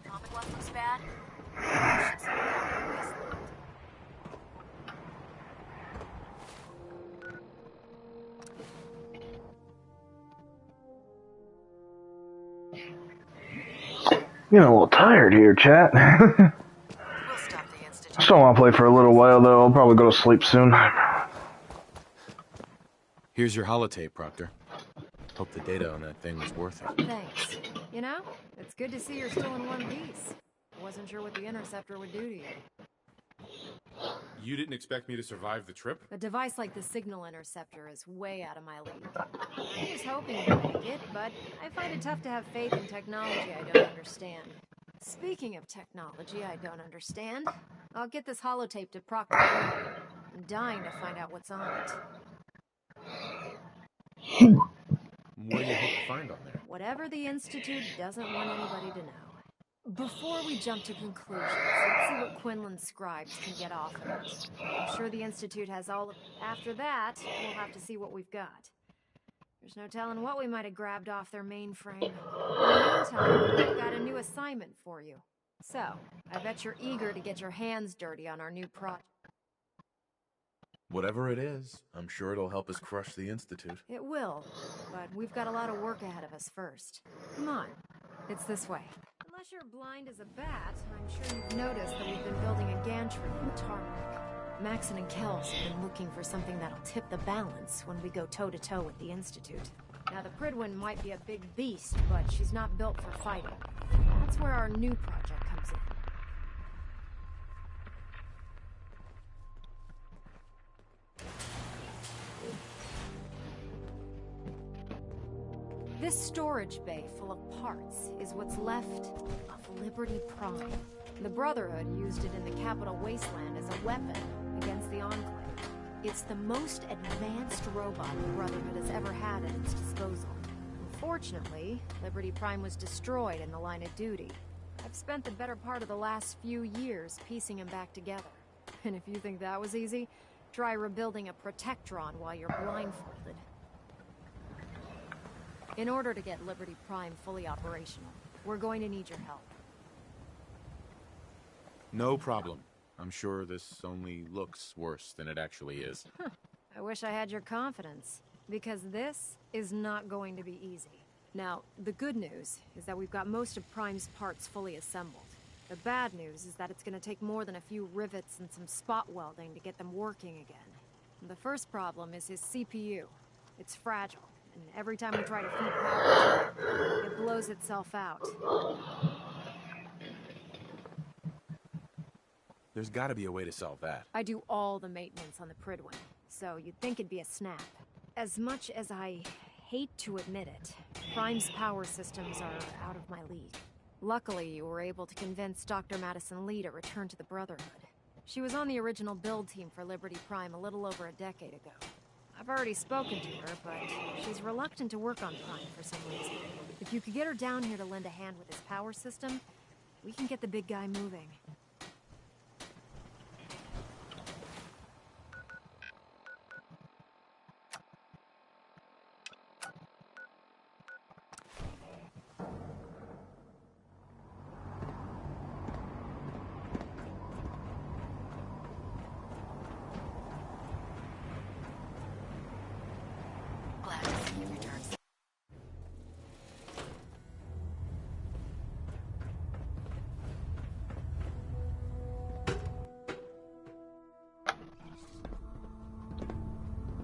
Commonwealth looks bad. Getting a little tired here, chat. I still want to play for a little while, though. I'll probably go to sleep soon. Here's your holotape, Proctor. Hope the data on that thing was worth it. Thanks. You know, it's good to see you're still in one piece. I wasn't sure what the Interceptor would do to you. You didn't expect me to survive the trip? A device like the Signal Interceptor is way out of my league. I was hoping to make it, but I find it tough to have faith in technology I don't understand. Speaking of technology I don't understand, I'll get this holotape to Proctor. I'm dying to find out what's on it. What do you hope to find on there? Whatever the Institute doesn't want anybody to know. Before we jump to conclusions, let's see what Quinlan's scribes can get off of it. I'm sure the Institute has all of... After that, we'll have to see what we've got. There's no telling what we might have grabbed off their mainframe. In the meantime, I've got a new assignment for you. So, I bet you're eager to get your hands dirty on our new project. Whatever it is, I'm sure it'll help us crush the Institute. It will, but we've got a lot of work ahead of us first. Come on, it's this way. Unless you're blind as a bat, I'm sure you've noticed that we've been building a gantry in the tarmac. Maxon and Kells have been looking for something that'll tip the balance when we go toe-to-toe with the Institute. Now, the Pridwin might be a big beast, but she's not built for fighting. That's where our new project comes in. This storage bay full of parts is what's left of Liberty Prime. The Brotherhood used it in the Capital Wasteland as a weapon against the Enclave. It's the most advanced robot the Brotherhood has ever had at its disposal. Unfortunately, Liberty Prime was destroyed in the line of duty. I've spent the better part of the last few years piecing him back together. And if you think that was easy, try rebuilding a Protectron while you're blindfolded. In order to get Liberty Prime fully operational, we're going to need your help. No problem. I'm sure this only looks worse than it actually is. I wish I had your confidence, because this is not going to be easy. Now, the good news is that we've got most of Prime's parts fully assembled. The bad news is that it's going to take more than a few rivets and some spot welding to get them working again. The first problem is his CPU. It's fragile, and every time we try to feed power to it, it blows itself out. There's gotta be a way to solve that. I do all the maintenance on the Pridwin, so you'd think it'd be a snap. As much as I hate to admit it, Prime's power systems are out of my league. Luckily, you were able to convince Dr. Madison Lee to return to the Brotherhood. She was on the original build team for Liberty Prime a little over a decade ago. I've already spoken to her, but she's reluctant to work on Prime for some reason. If you could get her down here to lend a hand with his power system, we can get the big guy moving.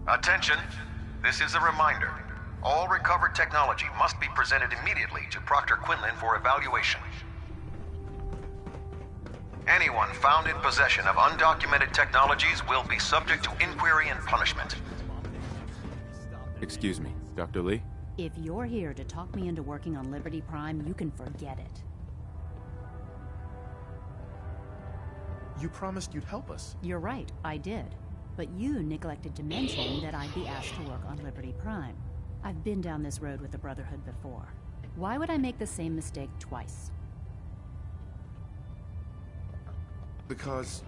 Attention, this is a reminder. All recovered technology must be presented immediately to Proctor Quinlan for evaluation. Anyone found in possession of undocumented technologies will be subject to inquiry and punishment. Excuse me, Dr. Lee? If you're here to talk me into working on Liberty Prime, you can forget it. You promised you'd help us. You're right, I did. But you neglected to mention that I'd be asked to work on Liberty Prime. I've been down this road with the Brotherhood before. Why would I make the same mistake twice? Because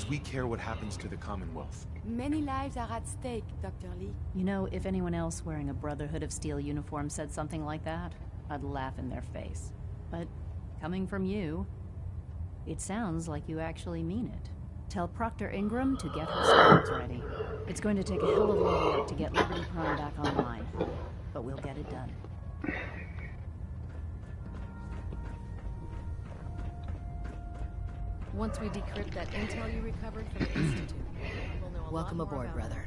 we care what happens to the Commonwealth. Many lives are at stake, Dr. Lee. You know, if anyone else wearing a Brotherhood of Steel uniform said something like that, I'd laugh in their face. But coming from you, it sounds like you actually mean it. Tell Proctor Ingram to get her squads ready. It's going to take a hell of a lot of work to get Liberty Prime back online, but we'll get it done. Once we decrypt that intel you recovered from the Institute, we'll know a Welcome lot more aboard, about brother.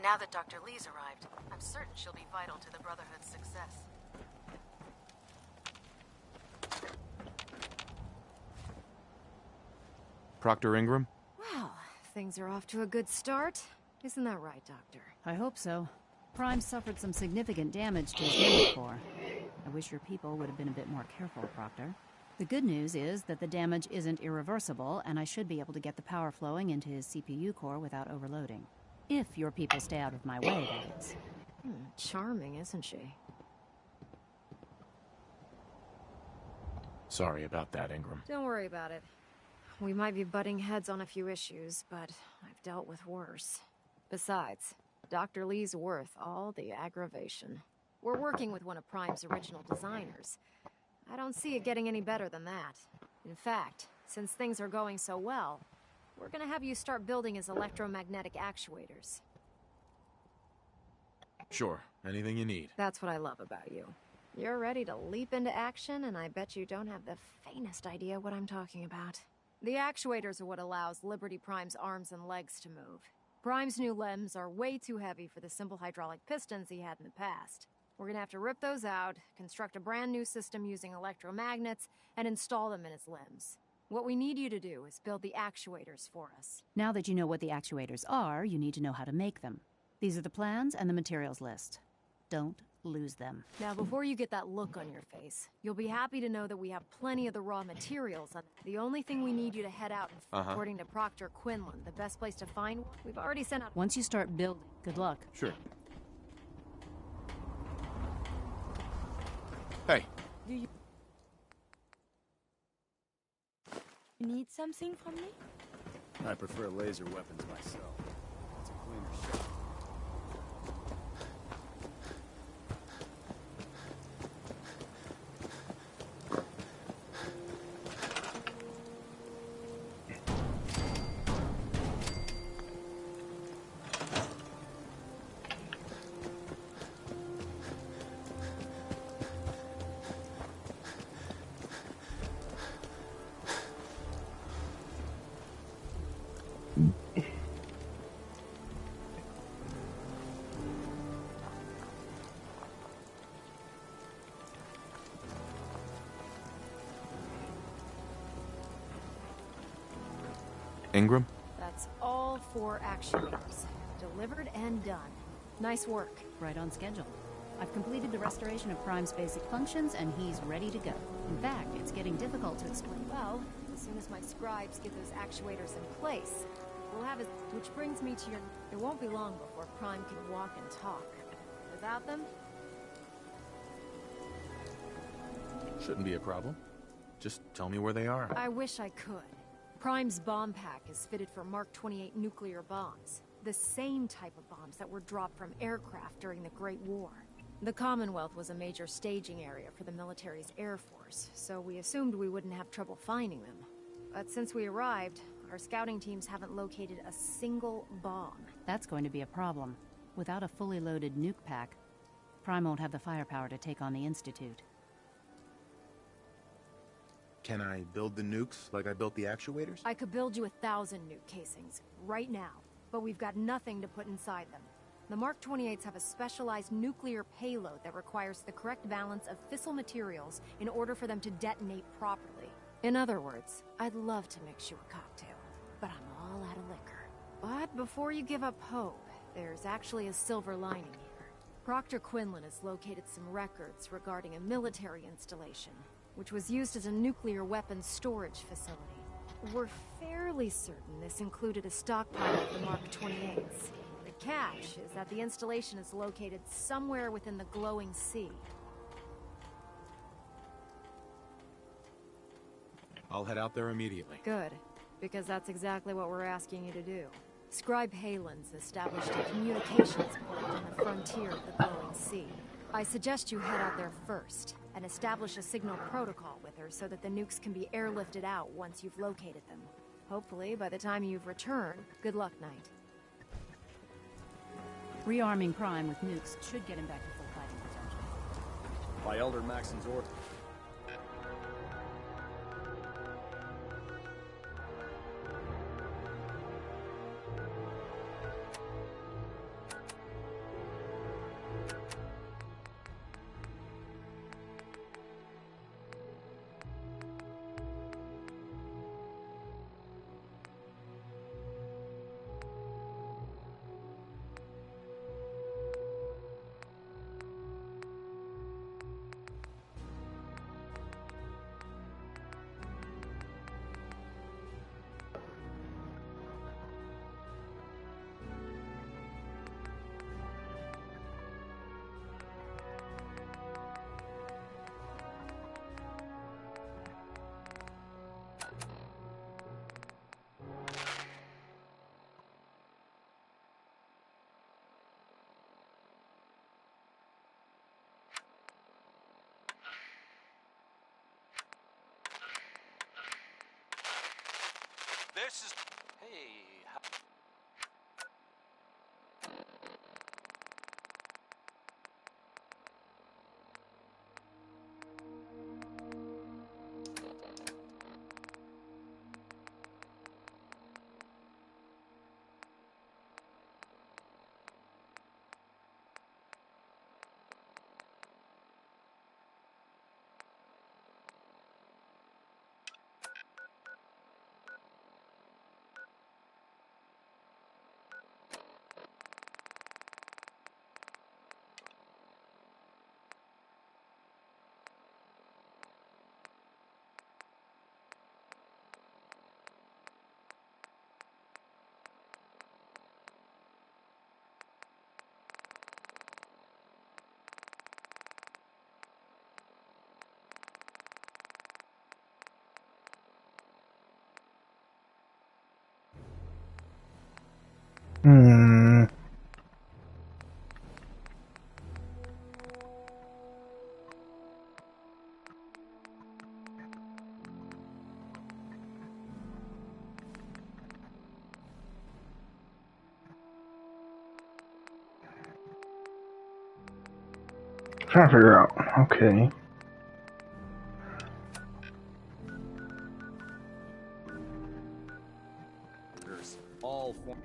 Now that Dr. Lee's arrived, I'm certain she'll be vital to the Brotherhood's success. Proctor Ingram? Well, things are off to a good start. Isn't that right, Doctor? I hope so. Prime suffered some significant damage to his memory core. I wish your people would have been a bit more careful, Proctor. The good news is that the damage isn't irreversible, and I should be able to get the power flowing into his CPU core without overloading. If your people stay out of my way, that is. Charming, isn't she? Sorry about that, Ingram. Don't worry about it. We might be butting heads on a few issues, but I've dealt with worse. Besides, Dr. Lee's worth all the aggravation. We're working with one of Prime's original designers. I don't see it getting any better than that. In fact, since things are going so well, we're gonna have you start building his electromagnetic actuators. Sure, anything you need. That's what I love about you. You're ready to leap into action, and I bet you don't have the faintest idea what I'm talking about. The actuators are what allows Liberty Prime's arms and legs to move. Prime's new limbs are way too heavy for the simple hydraulic pistons he had in the past. We're gonna have to rip those out, construct a brand new system using electromagnets, and install them in his limbs. What we need you to do is build the actuators for us. Now that you know what the actuators are, you need to know how to make them. These are the plans and the materials list. Don't lose them. Now, before you get that look on your face, you'll be happy to know that we have plenty of the raw materials. The only thing we need you to head out, according to Proctor Quinlan, the best place to find one, we've already sent out... Once you start building, good luck. Sure. Hey. Do you need something from me? I prefer laser weapons myself. It's a cleaner shot. Ingram? That's all 4 actuators. Delivered and done. Nice work. Right on schedule. I've completed the restoration of Prime's basic functions, and he's ready to go. In fact, it's getting difficult to explain. Well, as soon as my scribes get those actuators in place, we'll have it. Which brings me to your... It won't be long before Prime can walk and talk. Without them... Shouldn't be a problem. Just tell me where they are. I wish I could. Prime's bomb pack is fitted for Mark 28 nuclear bombs. The same type of bombs that were dropped from aircraft during the Great War. The Commonwealth was a major staging area for the military's Air Force, so we assumed we wouldn't have trouble finding them. But since we arrived, our scouting teams haven't located a single bomb. That's going to be a problem. Without a fully loaded nuke pack, Prime won't have the firepower to take on the Institute. Can I build the nukes like I built the actuators? I could build you 1,000 nuke casings, right now, but we've got nothing to put inside them. The Mark 28s have a specialized nuclear payload that requires the correct balance of fissile materials in order for them to detonate properly. In other words, I'd love to mix you a cocktail, but I'm all out of liquor. But before you give up hope, there's actually a silver lining here. Proctor Quinlan has located some records regarding a military installation, which was used as a nuclear weapons storage facility. We're fairly certain this included a stockpile of the Mark 28s. The catch is that the installation is located somewhere within the glowing sea. I'll head out there immediately. Good, because that's exactly what we're asking you to do. Scribe Halen's established a communications point on the frontier of the glowing sea. I suggest you head out there first, and establish a signal protocol with her so that the nukes can be airlifted out once you've located them. Hopefully, by the time you've returned, good luck, Knight. Rearming Prime with nukes should get him back to full fighting potential. By Elder Maxon's order. This is... Hey... Hmm. Trying to figure out. Okay. All form.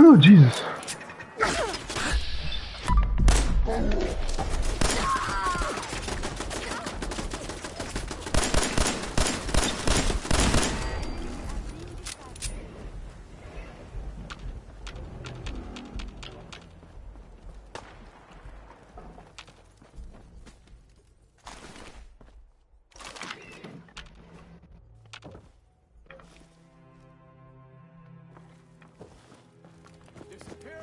Oh, Jesus. Disappear!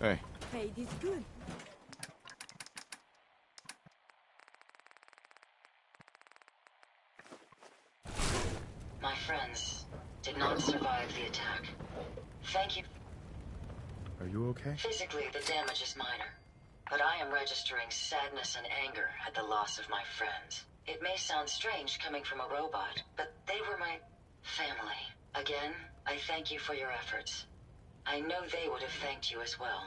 Hey. Hey, this is good. My friends did not survive the attack. Thank you. Are you okay? Physically, the damage is minor, but I am registering sadness and anger at the loss of my friends. It may sound strange coming from a robot, but they were my family. Again, I thank you for your efforts. I know they would have thanked you as well.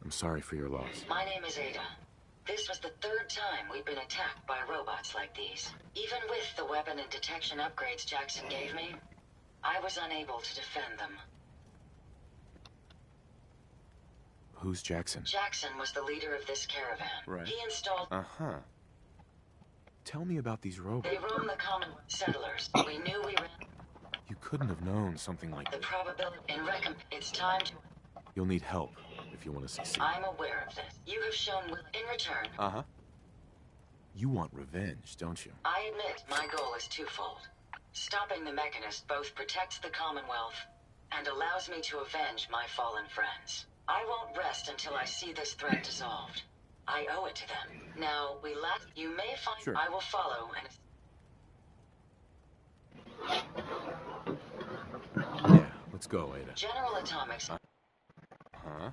I'm sorry for your loss. My name is Ada. This was the third time we've been attacked by robots like these. Even with the weapon and detection upgrades Jackson gave me, I was unable to defend them. Who's Jackson? Jackson was the leader of this caravan. Right. He installed... Uh-huh. Tell me about these robots. They roam the common settlers. We knew we ran... You couldn't have known something like The this. probability... It's time to... You'll need help if you want to succeed. I'm aware of this. You have shown will in return. Uh-huh. You want revenge, don't you? I admit my goal is twofold. Stopping the Mechanist both protects the Commonwealth and allows me to avenge my fallen friends. I won't rest until I see this threat dissolved. I owe it to them. Now, you may find... Sure. I will follow and... Yeah, let's go, Ada. General Atomics... Huh?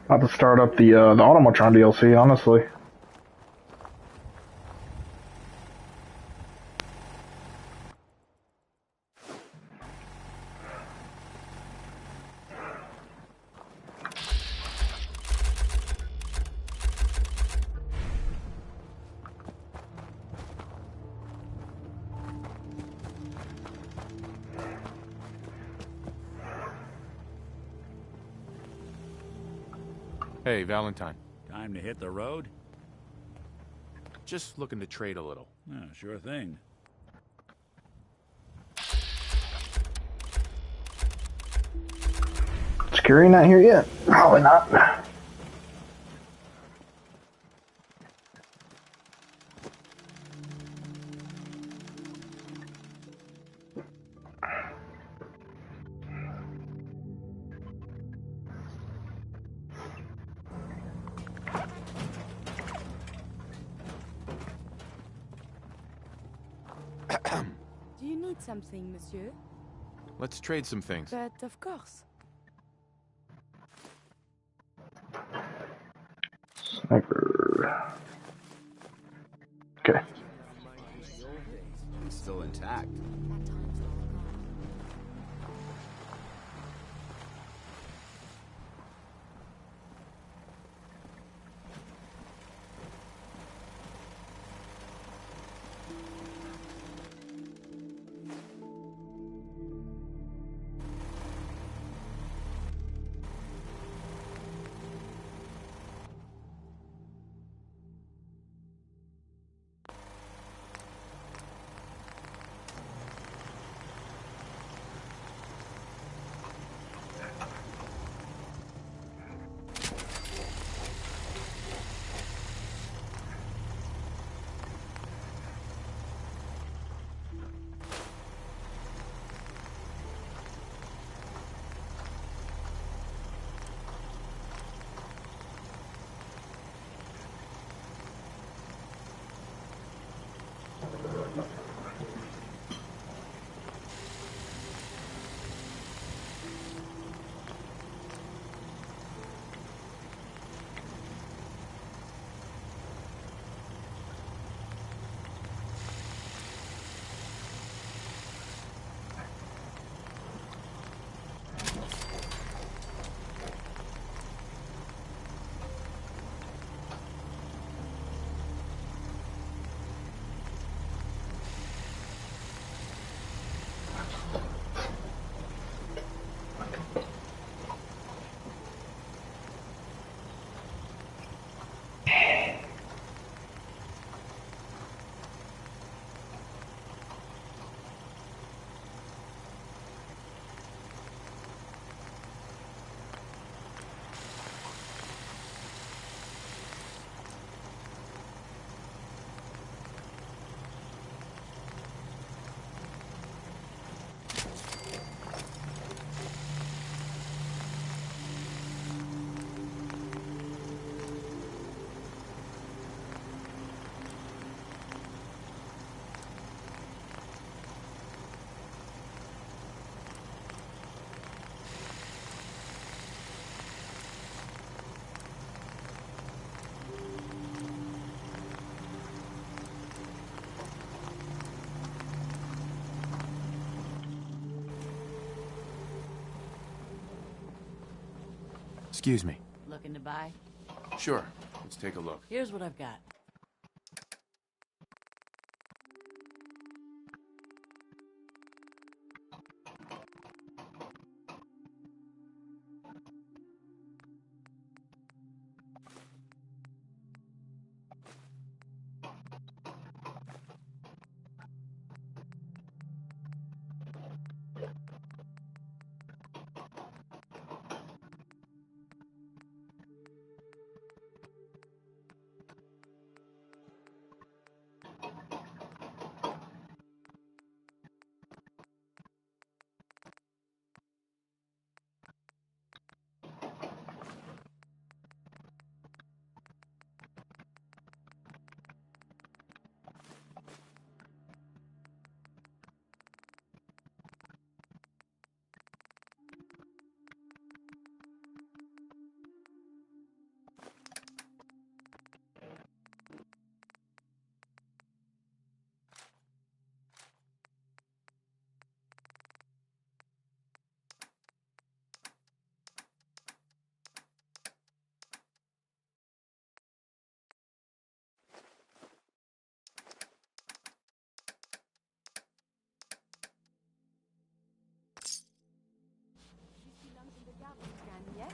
About to start up the Automatron DLC, honestly. Hey, Valentine. Time to hit the road? Just looking to trade a little. Yeah, sure thing. Security not here yet? Probably not. Do you need something, monsieur? Let's trade some things. But of course. Sniper. Okay. It's still intact. Excuse me. Looking to buy? Sure. Let's take a look. Here's what I've got. Yes?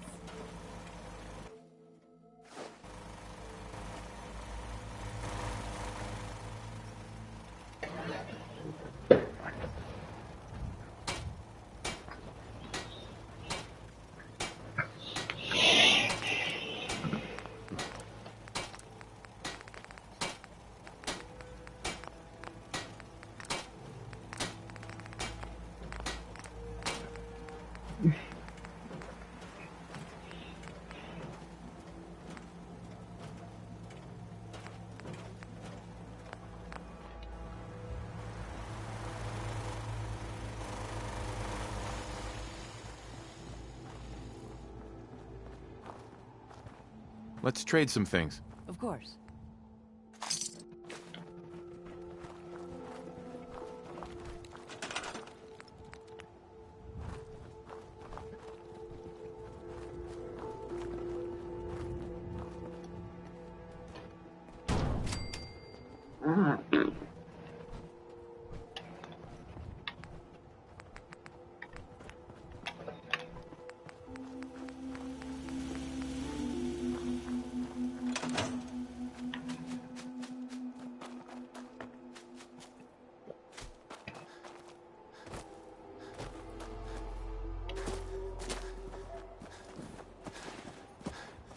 Let's trade some things. Of course.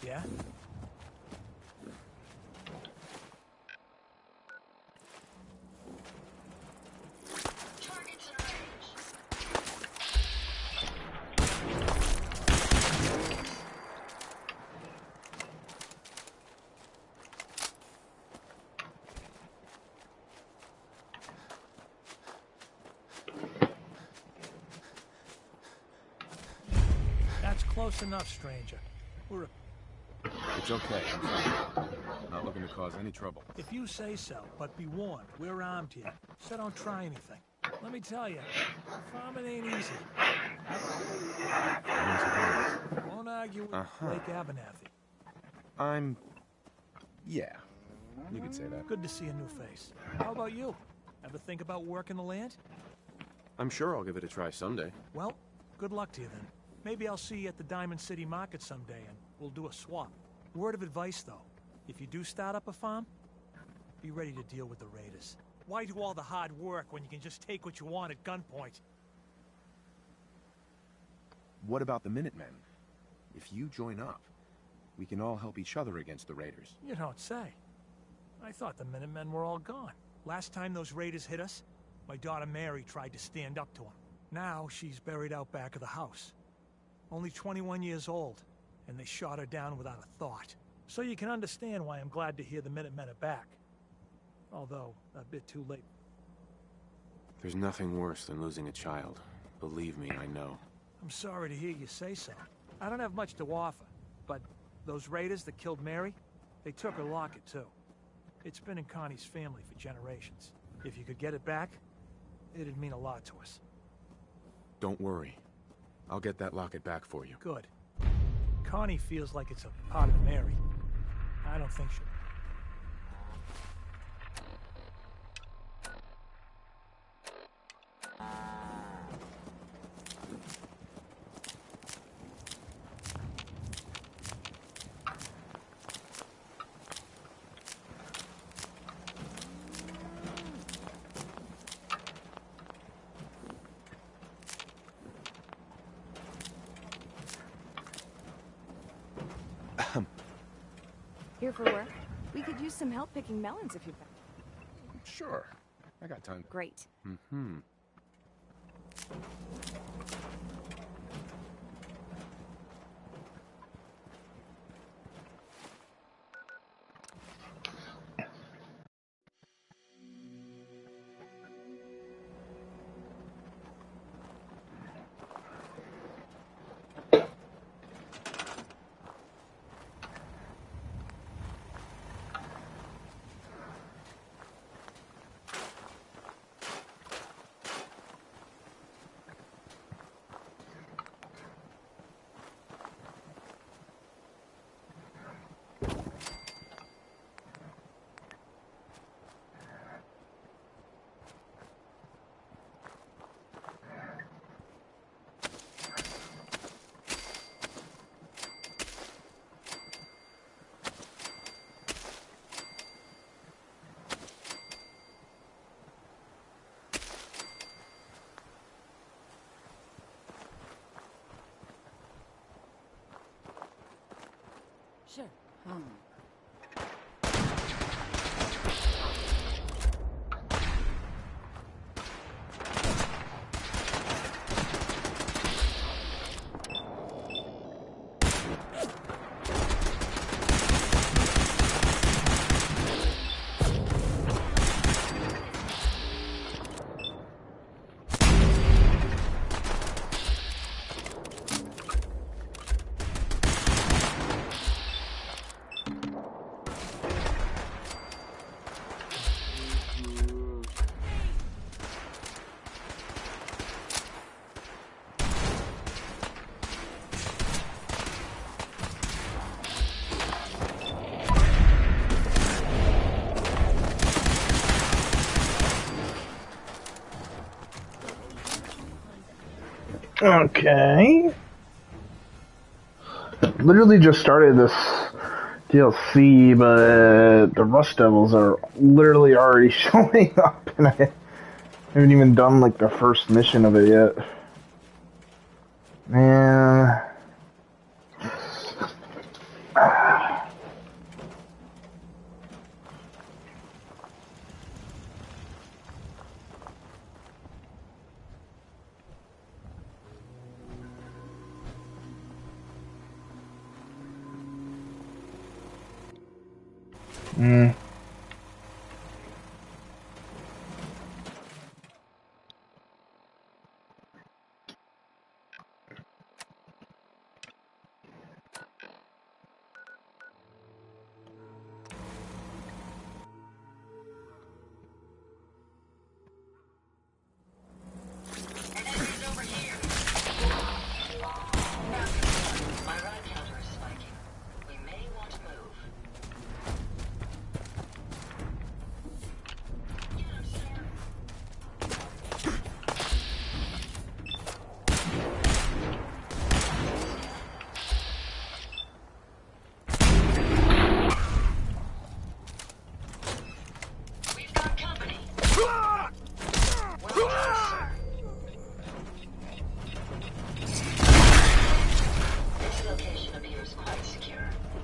Yeah? That's close enough, stranger. We're a... It's okay. I'm fine. Not looking to cause any trouble. If you say so, but be warned, we're armed here, so don't try anything. Let me tell you, farming ain't easy. Won't argue with Lake Abernathy. Yeah, you could say that. Good to see a new face. How about you? Ever think about working the land? I'm sure I'll give it a try someday. Well, good luck to you then. Maybe I'll see you at the Diamond City Market someday and we'll do a swap. Word of advice, though. If you do start up a farm, be ready to deal with the raiders. Why do all the hard work when you can just take what you want at gunpoint? What about the Minutemen? If you join up, we can all help each other against the raiders. You don't say. I thought the Minutemen were all gone. Last time those raiders hit us, my daughter Mary tried to stand up to them. Now she's buried out back of the house. Only 21 years old, and they shot her down without a thought. So you can understand why I'm glad to hear the Minutemen are back. Although, a bit too late. There's nothing worse than losing a child. Believe me, I know. I'm sorry to hear you say so. I don't have much to offer, but those raiders that killed Mary, they took her locket too. It's been in Connie's family for generations. If you could get it back, it'd mean a lot to us. Don't worry. I'll get that locket back for you. Good. Connie feels like it's a pot of Mary. I don't think she'll. Here for work? We could use some help picking melons if you've got. Sure. I got time. Great. Mm-hmm. Sure. Okay. Literally just started this DLC, but the Rust Devils are literally already showing up, and I haven't even done like the first mission of it yet. Man.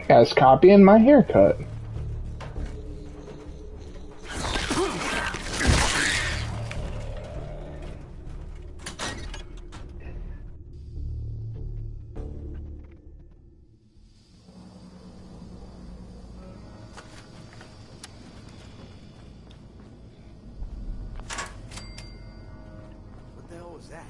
Guy's copying my haircut. What the hell was that?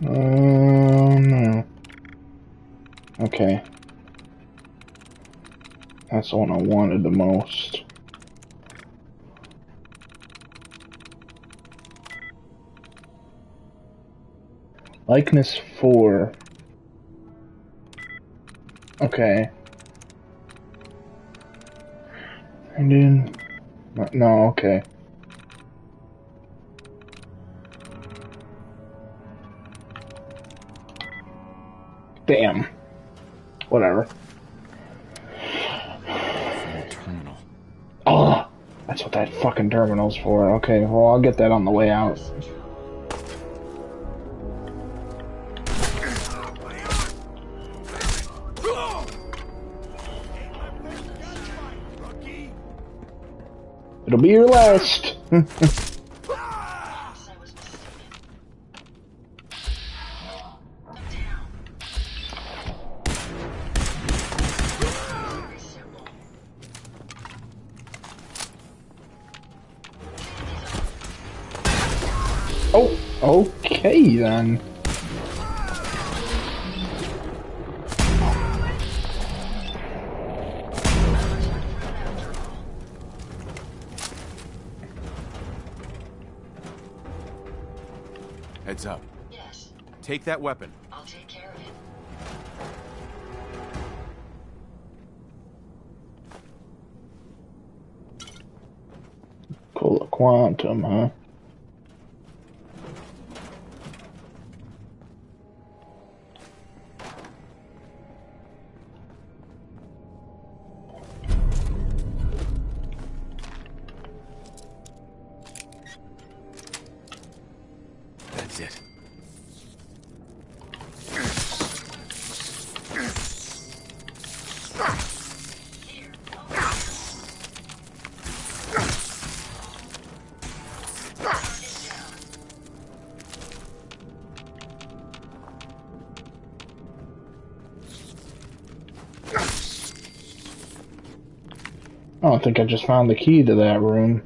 No. Okay. That's the one I wanted the most. Likeness 4. Okay. And then... No, okay. Damn. Whatever. Terminal. Oh! That's what that fucking terminal's for. Okay, well, I'll get that on the way out. It'll be your last. Oh, okay then. Heads up. Yes. Take that weapon. I'll take care of it. Cool, quantum, huh? That's it. I don't think I just found the key to that room.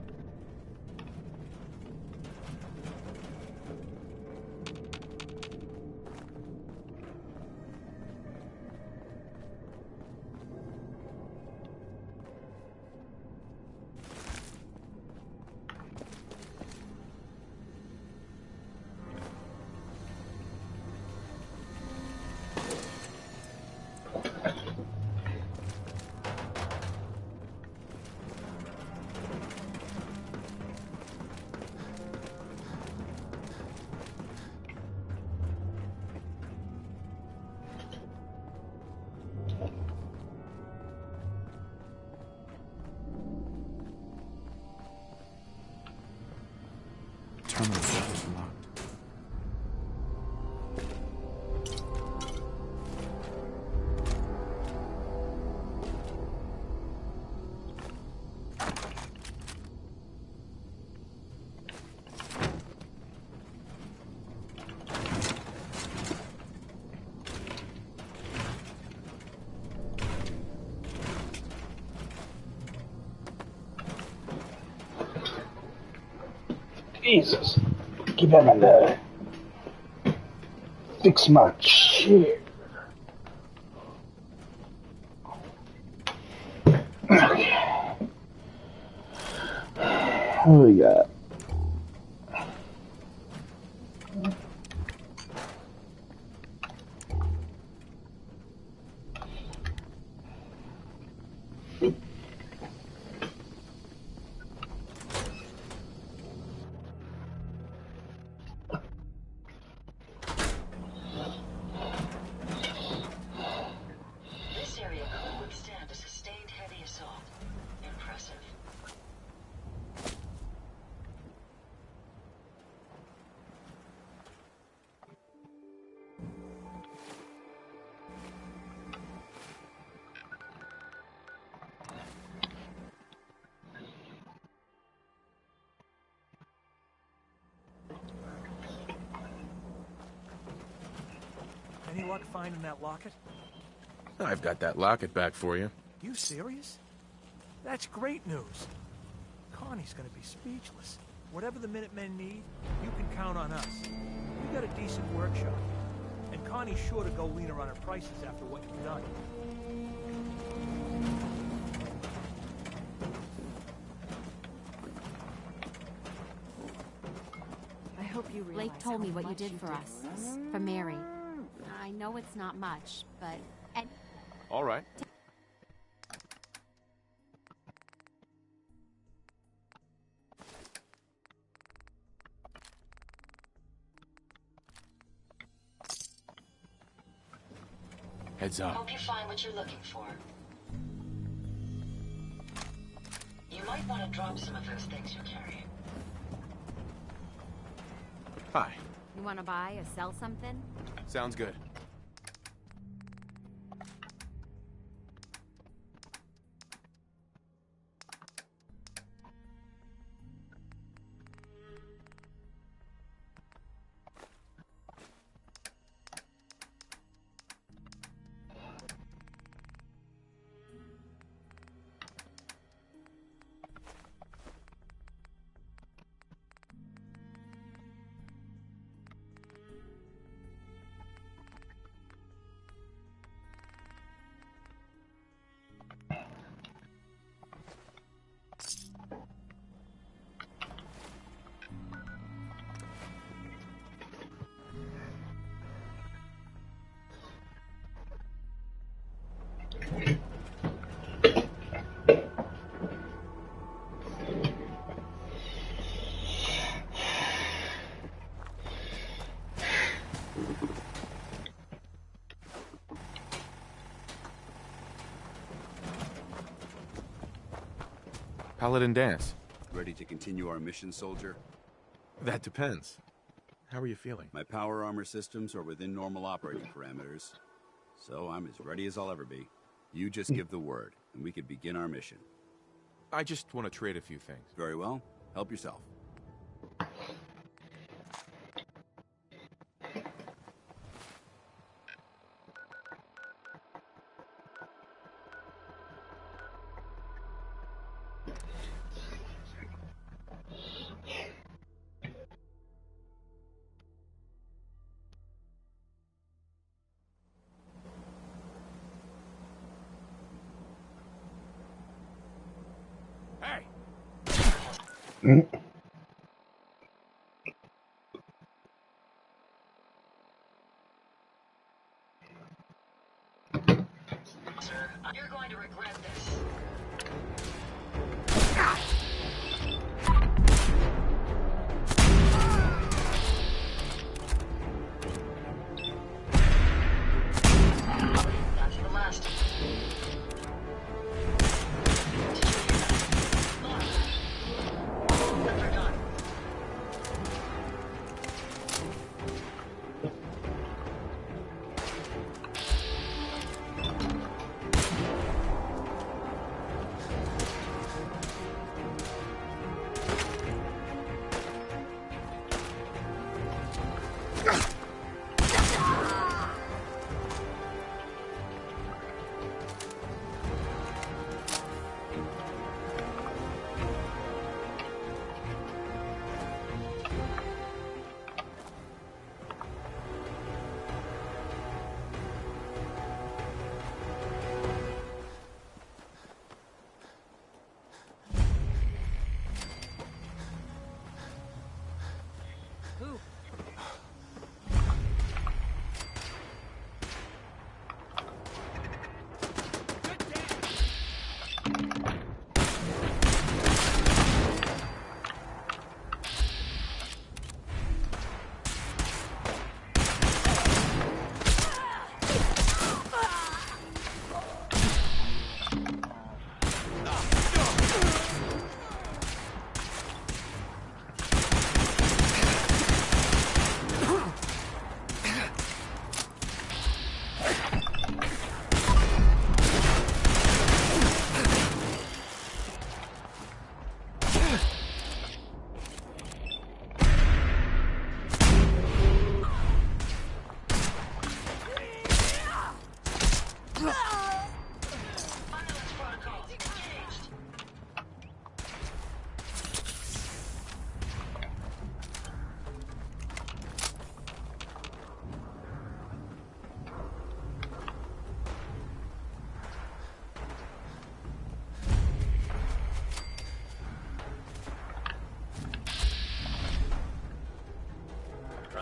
Terminal is locked. Jesus. Keep having to fix my chair. Okay. What do we got? This area could withstand a sustained heavy assault. Impressive. Any luck finding that locket? I've got that locket back for you. You serious? That's great news. Connie's gonna be speechless. Whatever the Minutemen need, you can count on us. We got a decent workshop here, and Connie's sure to go leaner on her prices after what you've done. I hope you realize Blake told me how what you much did for us. For Mary. I know it's not much, but... All right. Heads up. Hope you find what you're looking for. You might want to drop some of those things you're carrying. Hi. You want to buy or sell something? Sounds good. Paladin dance. Ready to continue our mission, soldier? That depends. How are you feeling? My power armor systems are within normal operating parameters, so I'm as ready as I'll ever be. You just give the word, and we can begin our mission. I just want to trade a few things. Very well. Help yourself. Sir, you're going to regret this. That's the last of it. Did you hear that?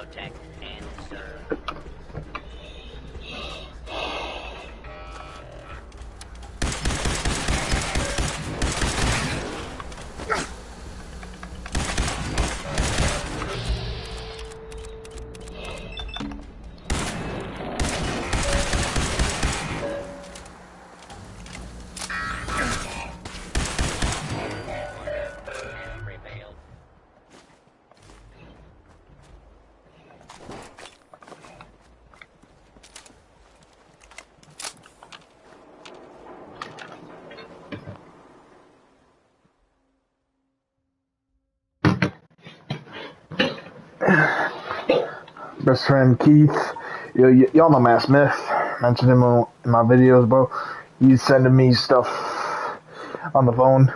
protect, and serve. Best friend Keith, y'all know Matt Smith. Mentioned him in my videos, bro. He's sending me stuff on the phone.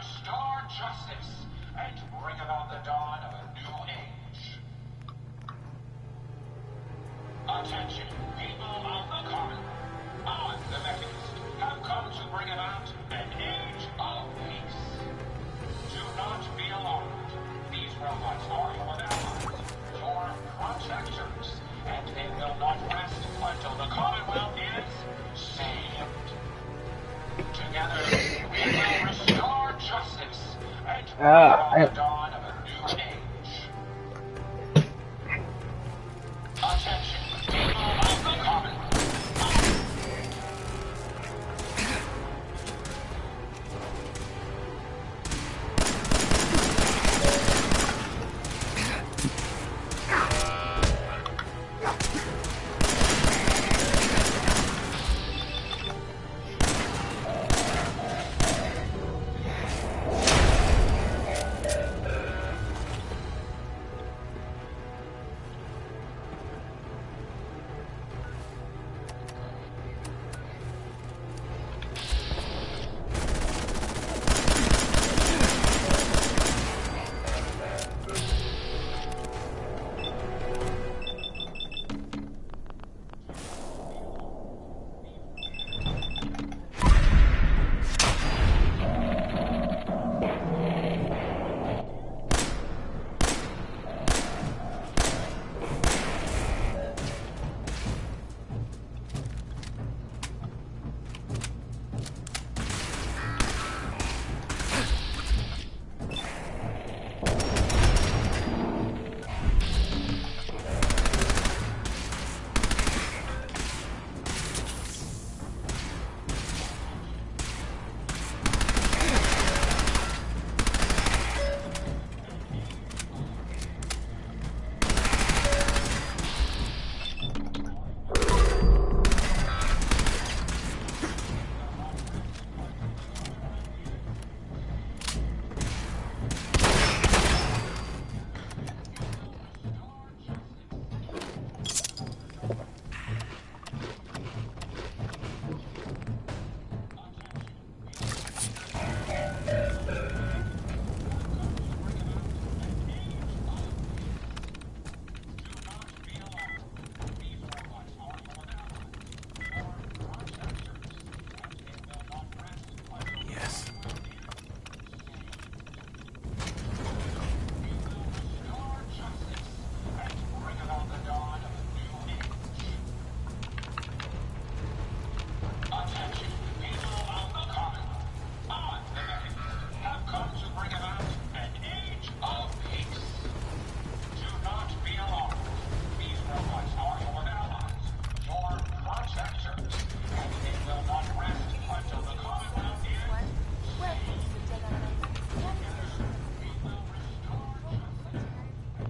restore justice and bring about the dawn of a new age. Attention, people of the Commonwealth. I, the Mechanist, have come to bring about an age of peace. Do not be alarmed. These robots are your allies, your protectors, and they will not rest until the Commonwealth is saved. Together, we will restore justice and bring about the dawn of a new age. Attention, people of the Commonwealth.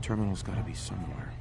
Terminal's gotta be somewhere.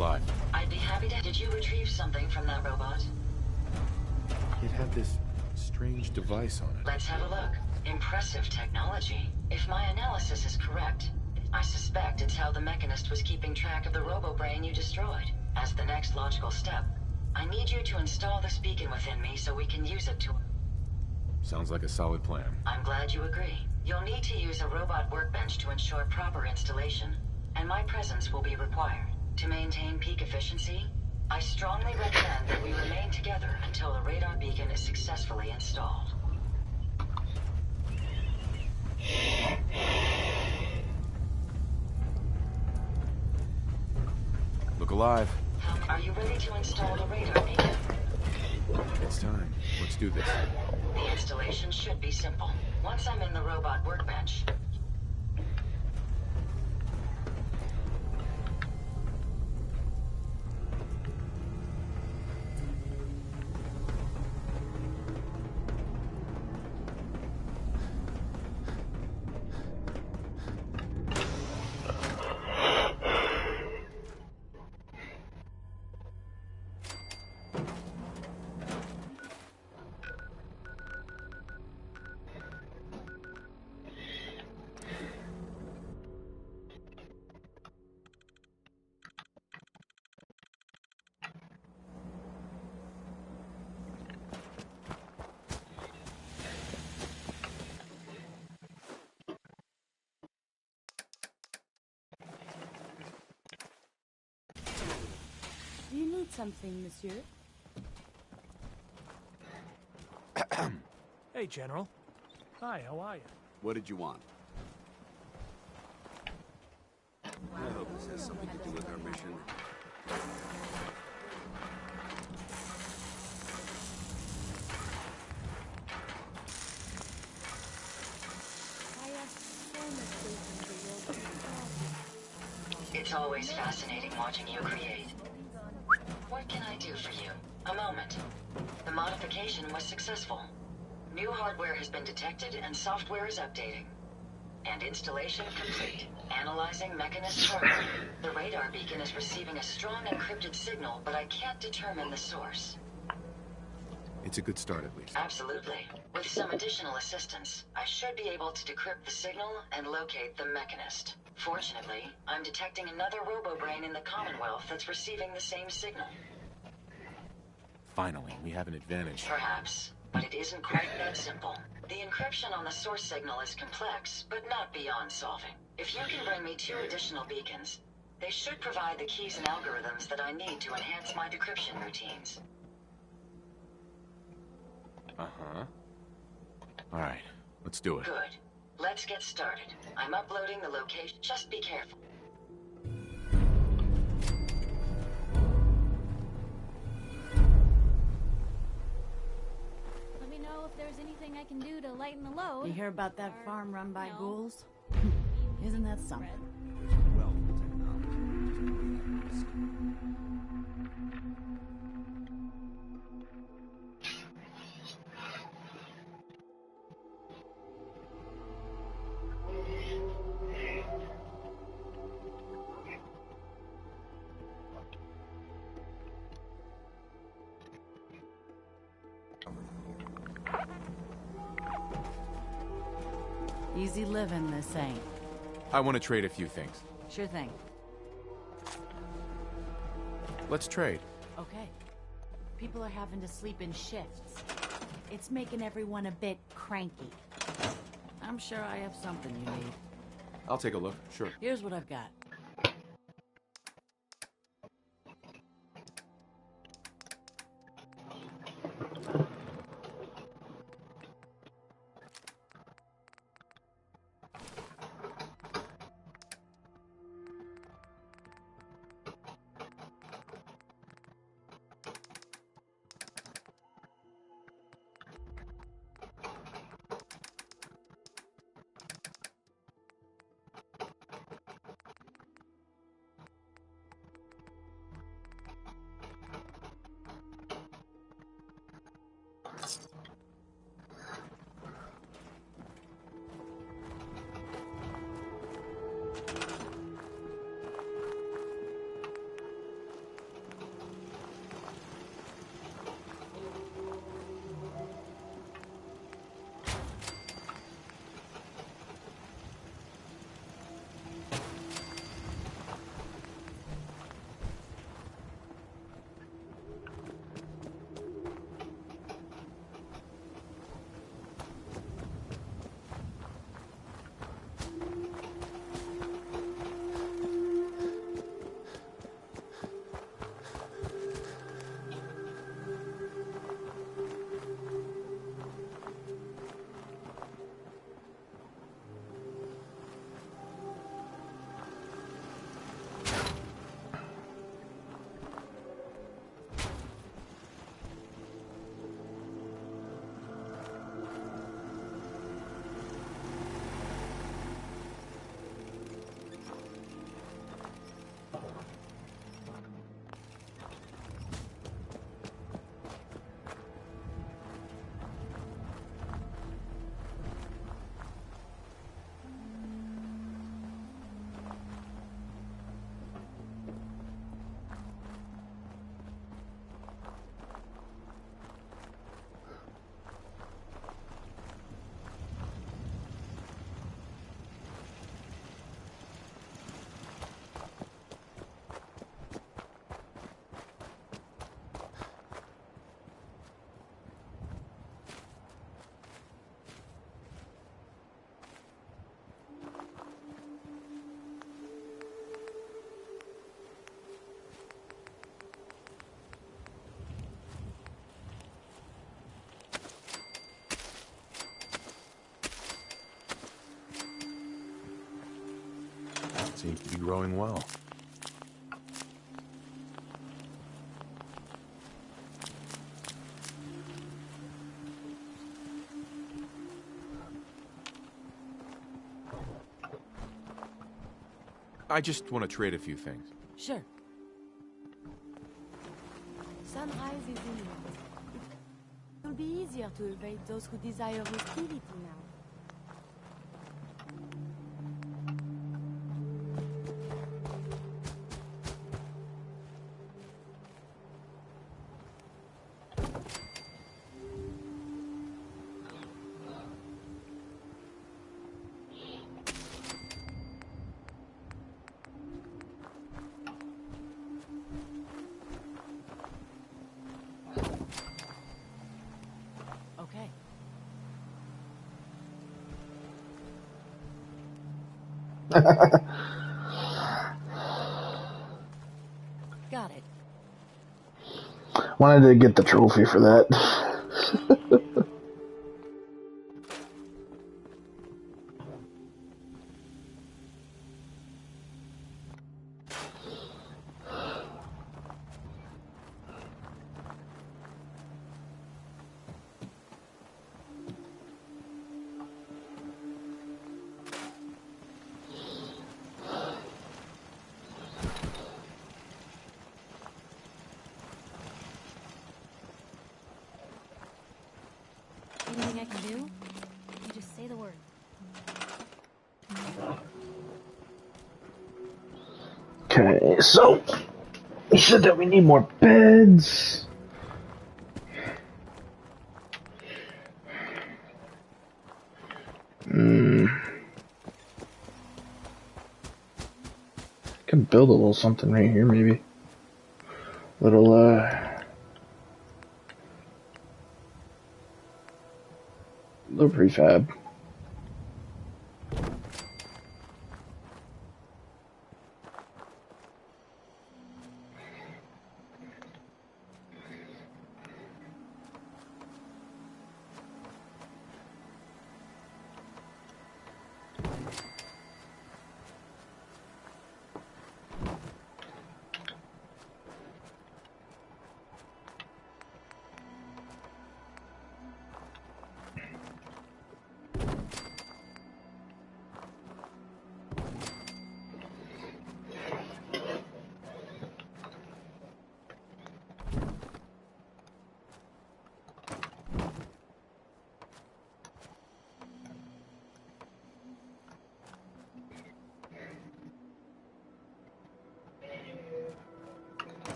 alive. I'd be happy to. Did you retrieve something from that robot? It had this strange device on it. Let's have a look. Impressive technology. If my analysis is correct, I suspect it's how the Mechanist was keeping track of the robo-brain you destroyed. As the next logical step, I need you to install this beacon within me so we can use it to... Sounds like a solid plan. I'm glad you agree. You'll need to use a robot workbench to ensure proper installation, and my presence will be required. To maintain peak efficiency, I strongly recommend that we remain together until the radar beacon is successfully installed. Look alive. Are you ready to install the radar beacon? It's time. Let's do this. The installation should be simple. Once I'm in the robot workbench, Do you need something, monsieur? Hey, General. Hi, how are you? What did you want? I hope this has something to do with our mission. it's always fascinating watching you create. What can I do for you? A moment. The modification was successful. New hardware has been detected and software is updating. And installation complete. Analyzing Mechanist hardware. The radar beacon is receiving a strong encrypted signal, but I can't determine the source. It's a good start, at least. Absolutely. With some additional assistance, I should be able to decrypt the signal and locate the Mechanist. Fortunately, I'm detecting another robo-brain in the Commonwealth that's receiving the same signal. Finally, we have an advantage. Perhaps, but it isn't quite that simple. The encryption on the source signal is complex, but not beyond solving. If you can bring me 2 additional beacons, they should provide the keys and algorithms that I need to enhance my decryption routines. Uh-huh. All right, let's do it. Good. Let's get started. I'm uploading the location. Just be careful. Let me know if there's anything I can do to lighten the load. You hear about that farm run by ghouls? Isn't that something? Well, technology just Easy living, this ain't. I want to trade a few things. Sure thing. Let's trade. Okay. People are having to sleep in shifts. It's making everyone a bit cranky. I'm sure I have something you need. I'll take a look, sure. Here's what I've got. Seems to be growing well. I just want to trade a few things. Sure. Sunrise is imminent. It will be easier to evade those who desire hostility now. Okay. Got it. Wanted to get the trophy for that. Anything I can do? You just say the word. Okay, so he said that we need more beds. Can build a little something right here, maybe. Little prefab.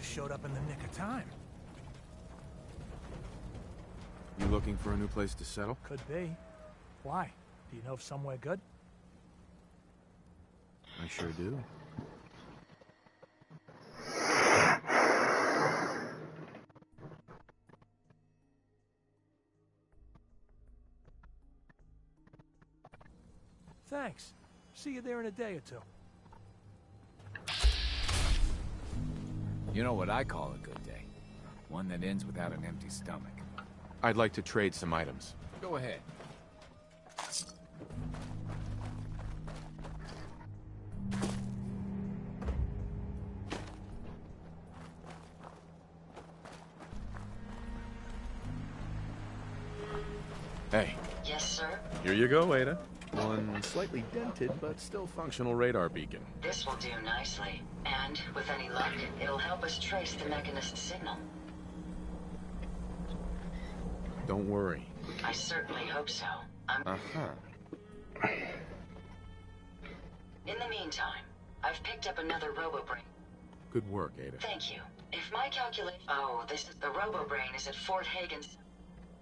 just showed up in the nick of time. You looking for a new place to settle? Could be. Why? Do you know of somewhere good? I sure do. Thanks. See you there in a day or two. You know what I call a good day? One that ends without an empty stomach. I'd like to trade some items. Go ahead. Hey. Yes, sir? Here you go, Ada. One slightly dented, but still functional radar beacon. This will do nicely. And, with any luck, it'll help us trace the Mechanist's signal. Don't worry. I certainly hope so. Uh-huh. In the meantime, I've picked up another RoboBrain. Good work, Ada. Thank you. If my calculation... Oh, the RoboBrain is at Fort Hagen's...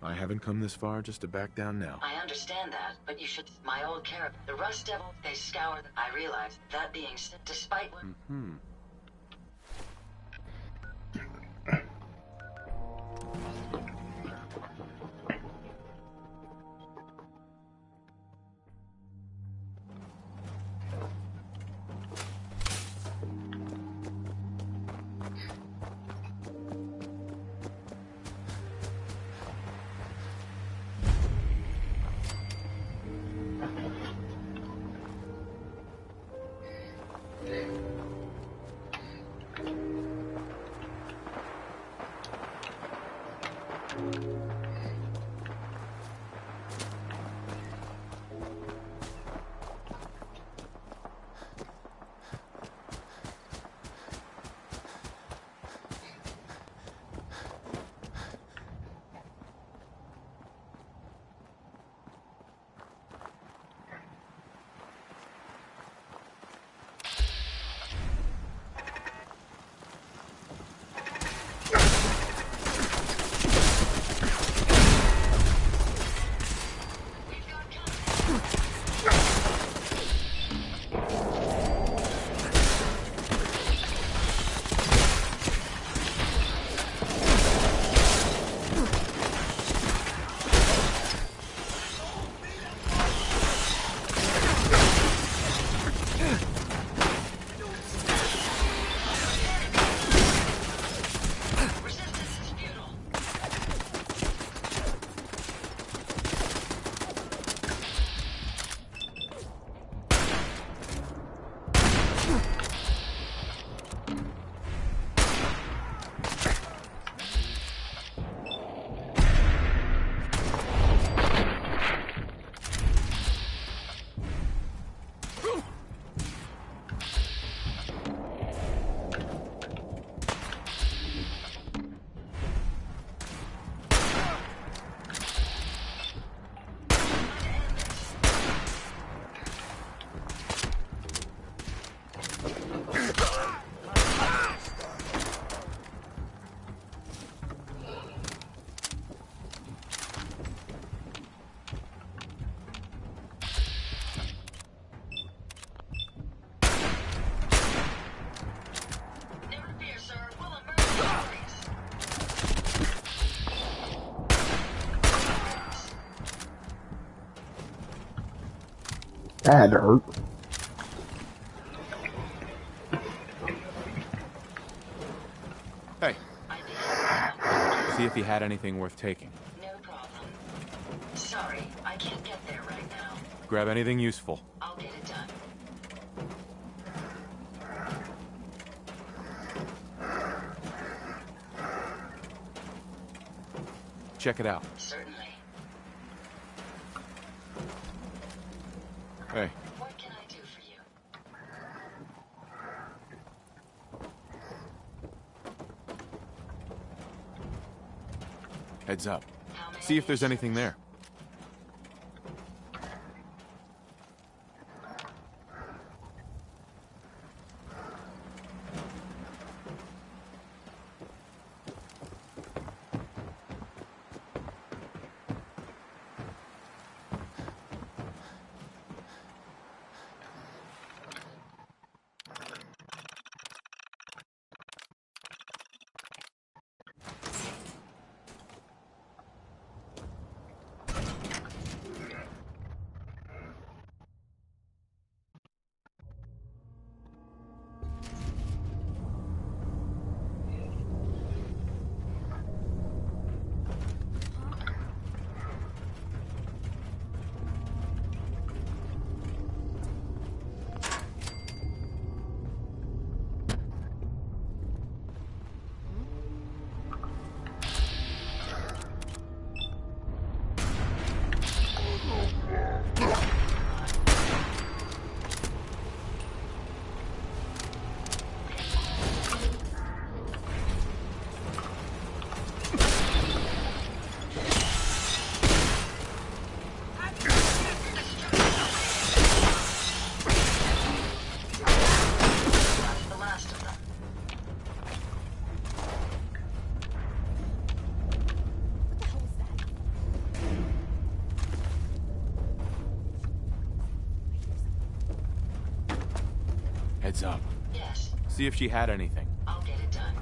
I haven't come this far just to back down now. I understand that, but you should... My old caravan... The Rust Devil, they scour... I realize, that being said, despite what... Mm-hmm. That hurt. Hey. See if he had anything worth taking. No problem. Sorry, I can't get there right now. Grab anything useful. I'll get it done. Check it out. Certainly. Hey. What can I do for you? Heads up. See if there's anything there. Heads up. Yes, See if she had anything. I'll get it done.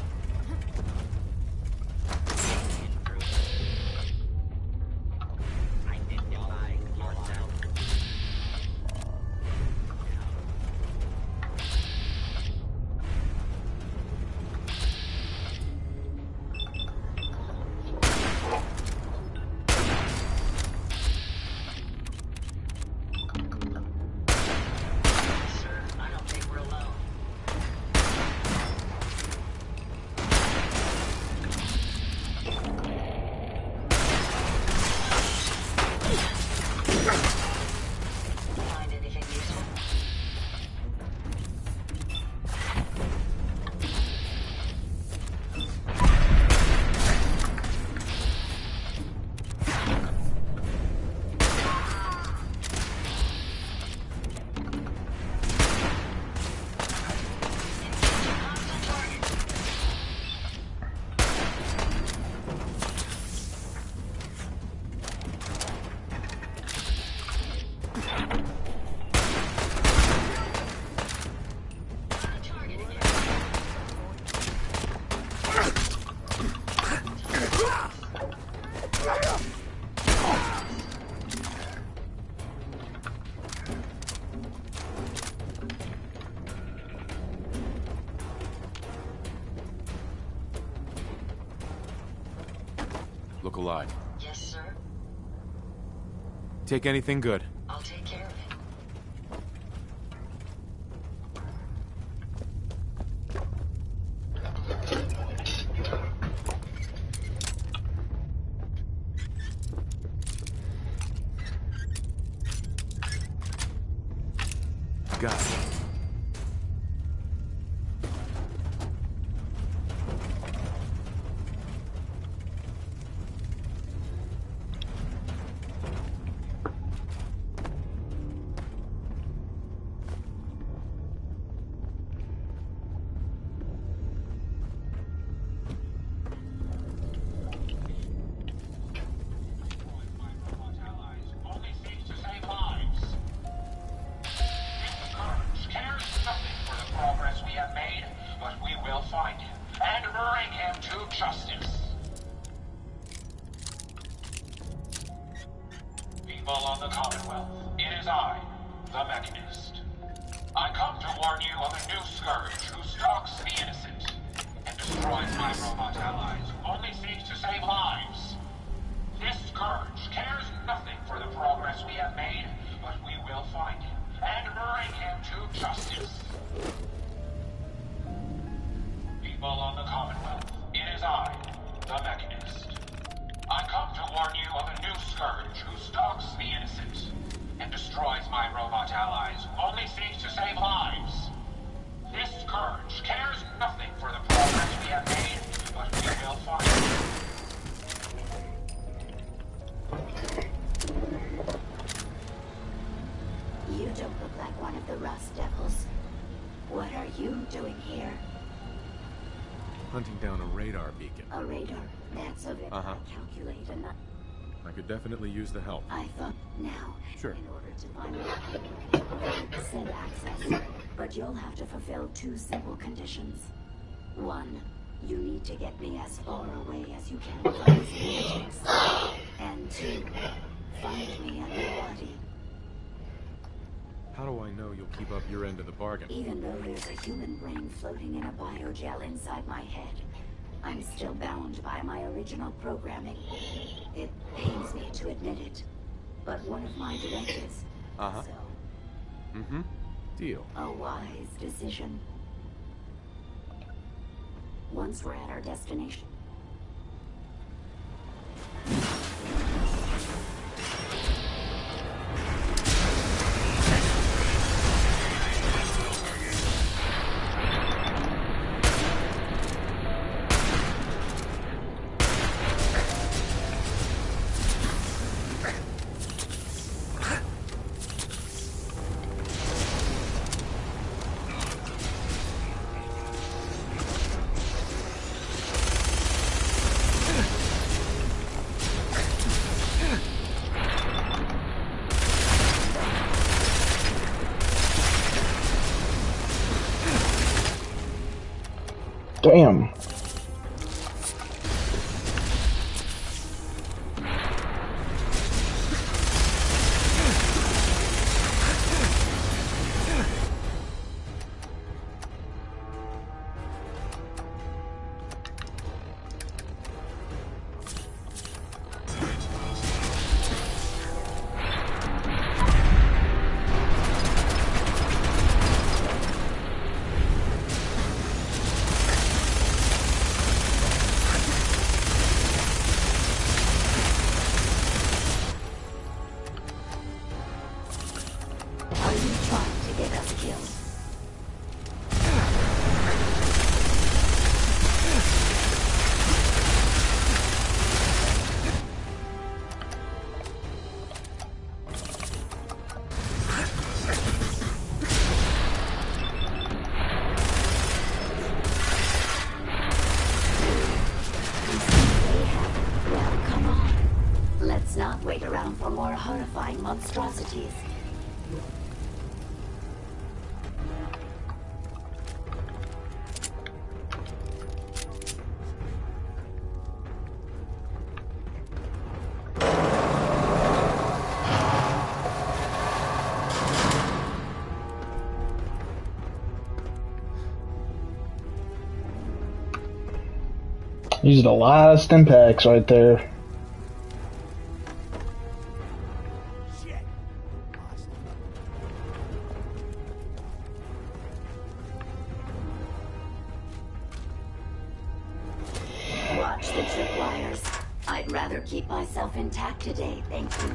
Look alive. Yes, sir. Take anything good. I'll take care of it. Got it. People of the Commonwealth, it is I, the Mechanist. I come to warn you of a new scourge who stalks the innocent and destroys my robot allies, who only seeks to save lives. This scourge cares nothing for the progress we have made, but we will find him and bring him to justice. People of the Commonwealth, it is I, the Mechanist. I come to warn you of a new scourge who stalks the innocent and destroys my robot allies, who only seeks to save lives. This scourge cares nothing for the progress we have made, but we will find him. You don't look like one of the Rust Devils. What are you doing here? Hunting down a radar beacon. A radar? That's a bit calculate enough. I could definitely use the help. I thought now. Sure. In order to find send access. But you'll have to fulfill two simple conditions. One, you need to get me as far away as you can from these lunatics. And two, find me a new body. How do I know you'll keep up your end of the bargain? Even though there's a human brain floating in a biogel inside my head, I'm still bound by my original programming. It pains me to admit it, but one of my directives. Uh-huh. So, Mm-hmm. Deal. a wise decision. Once we're at our destination. Damn. Wait around for more horrifying monstrosities. Used a lot of stim packs right there. Watch the tripwires. I'd rather keep myself intact today, thank you.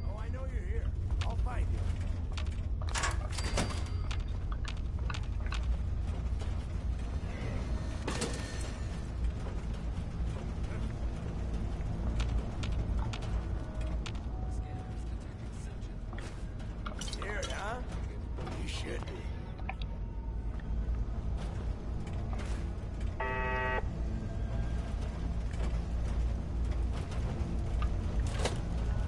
Oh, I know you're here. I'll find you. Scared, huh? You should be.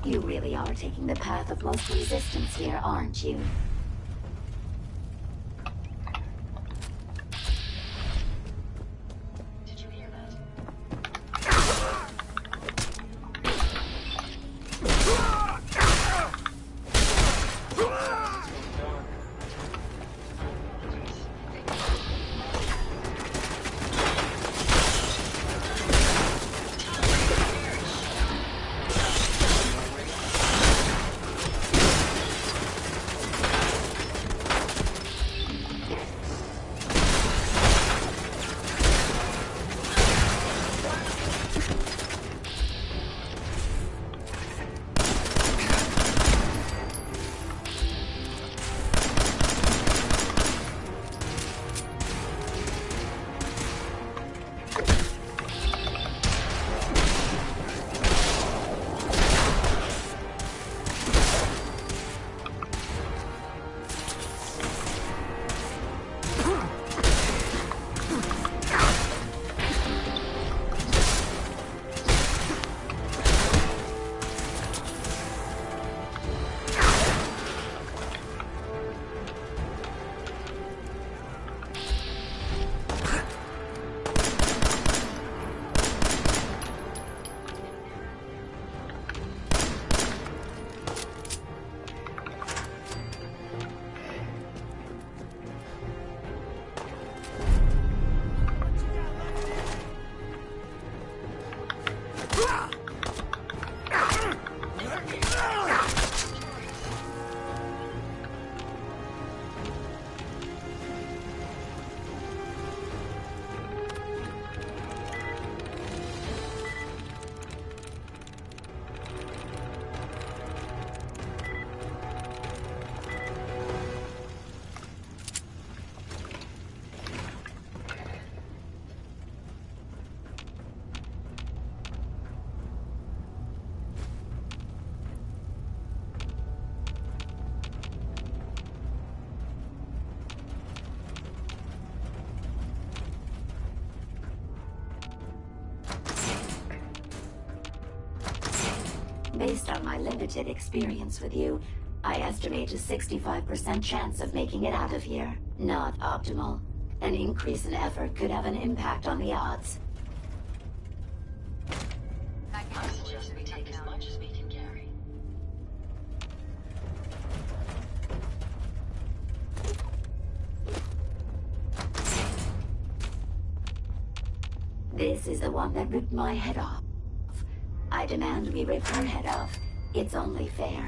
You really are taking the path of most resistance here, aren't you? Did you hear that? Based on my limited experience with you, I estimate a 65% chance of making it out of here. Not optimal. An increase in effort could have an impact on the odds. I suggest we take as much as we can carry. This is the one that ripped my head off. I demand we rip her head off. It's only fair.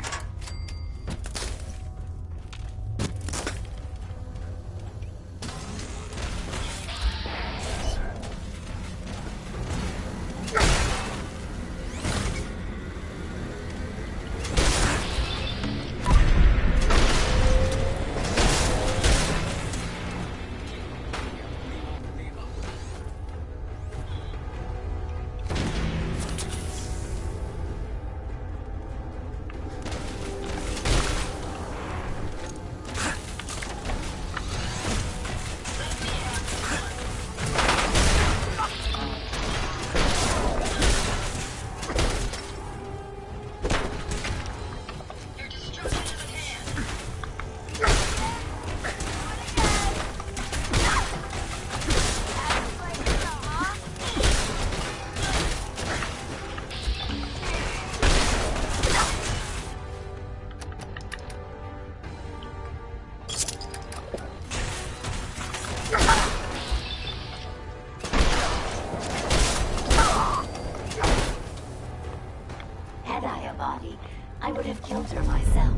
I would have killed her myself.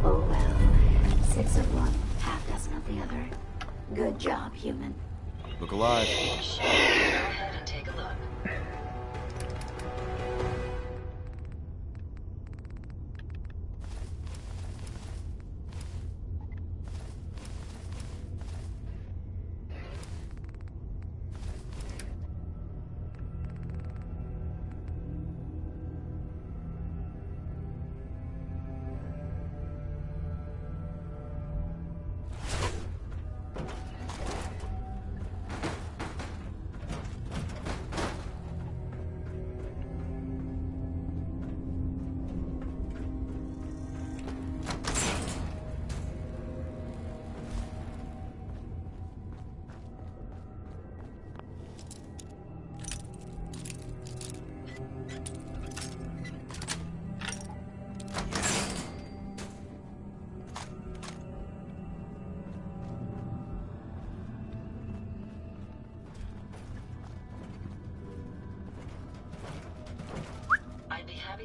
Oh well. 6 of one, half dozen of the other. Good job, human. Look alive. Go ahead and take a look.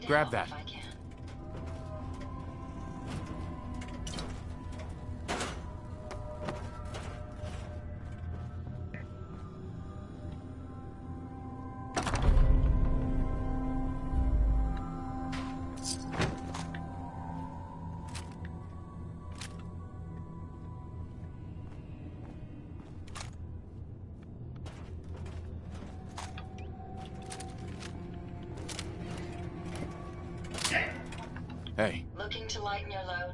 Grab that. If I can. Hey. Looking to lighten your load?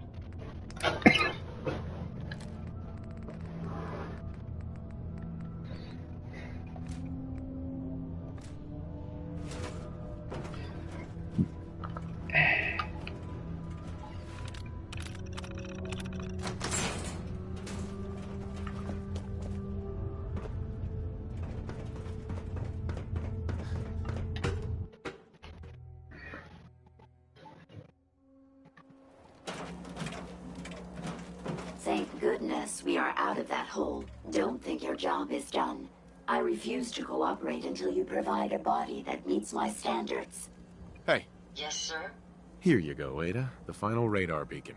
Thank goodness we are out of that hole. Don't think your job is done. I refuse to cooperate until you provide a body that meets my standards. Hey. Yes, sir? Here you go, Ada. The final radar beacon.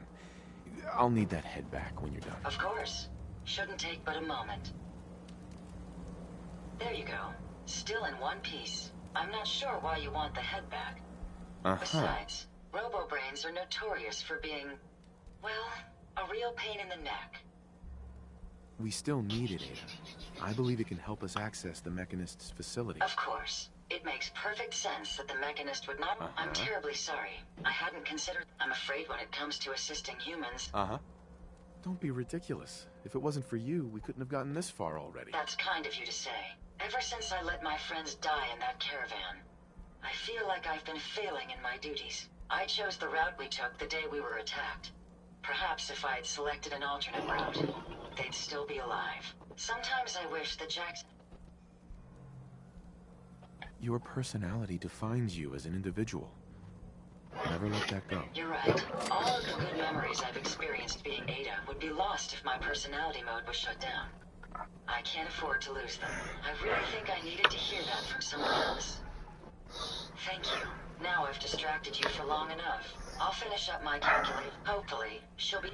I'll need that head back when you're done. Of course. Shouldn't take but a moment. There you go. Still in one piece. I'm not sure why you want the head back. Besides, robo-brains are notorious for being, well, a real pain in the neck. We still need it, Ada. I believe it can help us access the Mechanist's facility. Of course. It makes perfect sense that the Mechanist would not... I'm terribly sorry. I hadn't considered... I'm afraid when it comes to assisting humans... Don't be ridiculous. If it wasn't for you, we couldn't have gotten this far already. That's kind of you to say. Ever since I let my friends die in that caravan, I feel like I've been failing in my duties. I chose the route we took the day we were attacked. Perhaps if I had selected an alternate route, they'd still be alive. Sometimes I wish that Jackson... Your personality defines you as an individual. Never let that go. You're right. All of the good memories I've experienced being Ada would be lost if my personality mode was shut down. I can't afford to lose them. I really think I needed to hear that from someone else. Thank you. Now I've distracted you for long enough. I'll finish up my calculation. Hopefully, she'll be...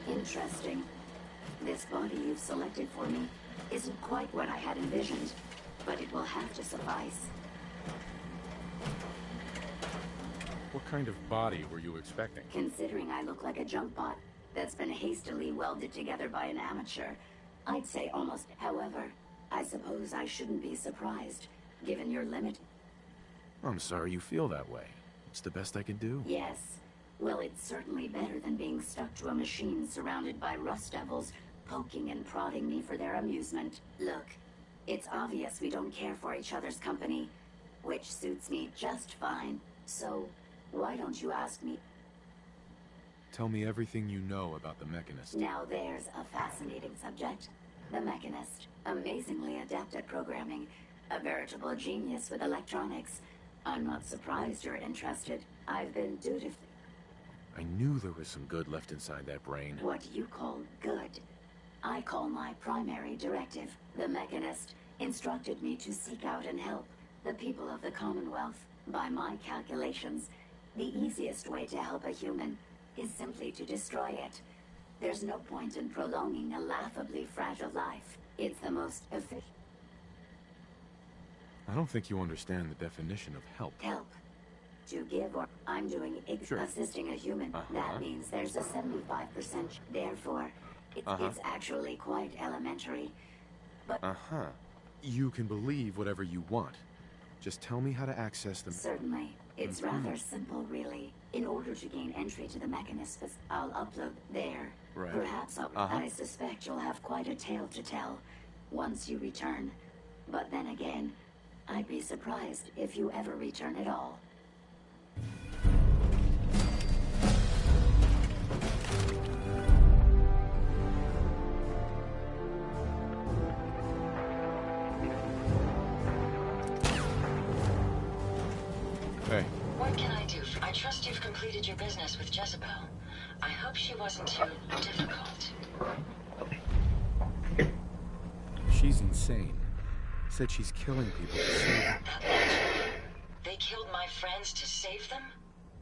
Interesting. This body you've selected for me isn't quite what I had envisioned, but it will have to suffice. What kind of body were you expecting? Considering I look like a junk bot that's been hastily welded together by an amateur, I'd say almost. However, I suppose I shouldn't be surprised, given your limit. I'm sorry you feel that way. It's the best I can do. Yes. Well, it's certainly better than being stuck to a machine surrounded by rust devils, poking and prodding me for their amusement. Look, it's obvious we don't care for each other's company, which suits me just fine. So, why don't you ask me? Tell me everything you know about the Mechanist. Now there's a fascinating subject. The Mechanist, amazingly adept at programming, a veritable genius with electronics. I'm not surprised you're interested. I've been dutifully... I knew there was some good left inside that brain. What you call good, I call my primary directive. The Mechanist instructed me to seek out and help the people of the Commonwealth. By my calculations, the easiest way to help a human is simply to destroy it. There's no point in prolonging a laughably fragile life. It's the most efficient... I don't think you understand the definition of help. Help. To give or... I'm doing Sure. assisting a human. That means there's a 75%. Therefore, it's actually quite elementary. But... You can believe whatever you want. Just tell me how to access them. Certainly. It's rather simple, really. In order to gain entry to the Mechanist, I'll upload there. Right. Perhaps I suspect you'll have quite a tale to tell once you return. But then again, I'd be surprised if you ever return at all. Hey. What can I do? I trust you've completed your business with Jezebel. I hope she wasn't too difficult. She's insane. Said she's killing people to save them. They killed my friends to save them?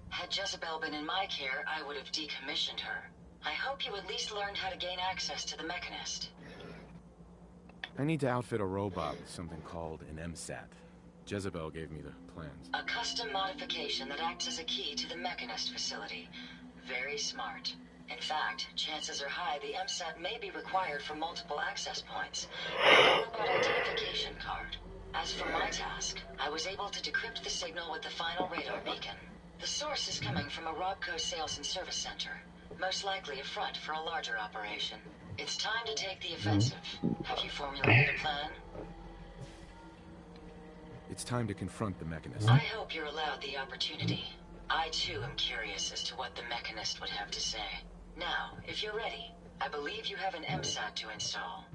Had Jezebel been in my care, I would have decommissioned her. I hope you at least learned how to gain access to the Mechanist. I need to outfit a robot with something called an MSAT. Jezebel gave me the plans. A custom modification that acts as a key to the Mechanist facility. Very smart. In fact, chances are high the MSAT may be required for multiple access points. A robot identification card. As for my task, I was able to decrypt the signal with the final radar beacon. The source is coming from a Robco sales and service center, most likely a front for a larger operation. It's time to take the offensive. Have you formulated a plan? It's time to confront the Mechanist. I hope you're allowed the opportunity. I too am curious as to what the Mechanist would have to say. Now, if you're ready, I believe you have an MSAT to install.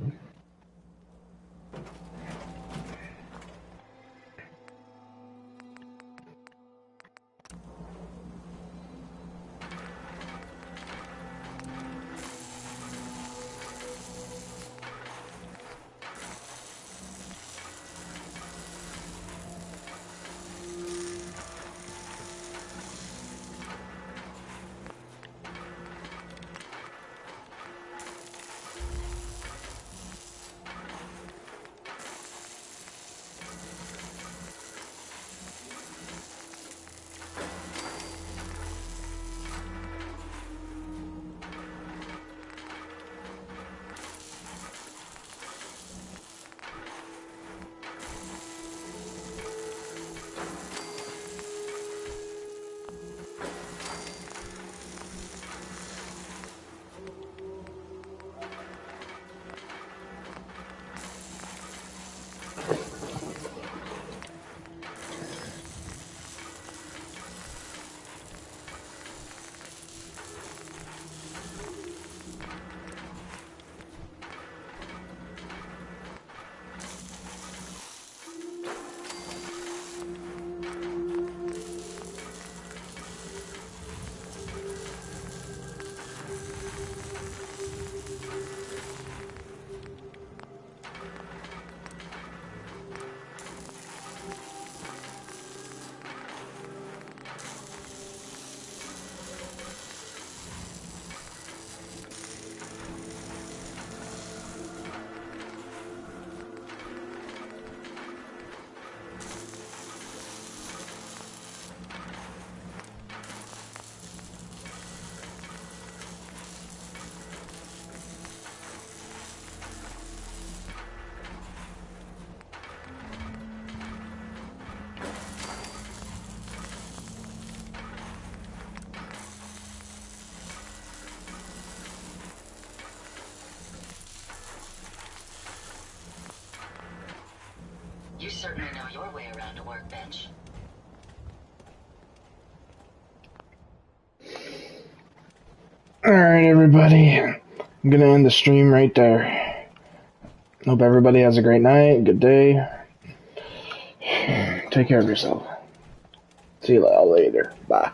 You certainly know your way around a workbench. Alright, everybody. I'm gonna end the stream right there. Hope everybody has a great night, good day. Take care of yourself. See you all later. Bye.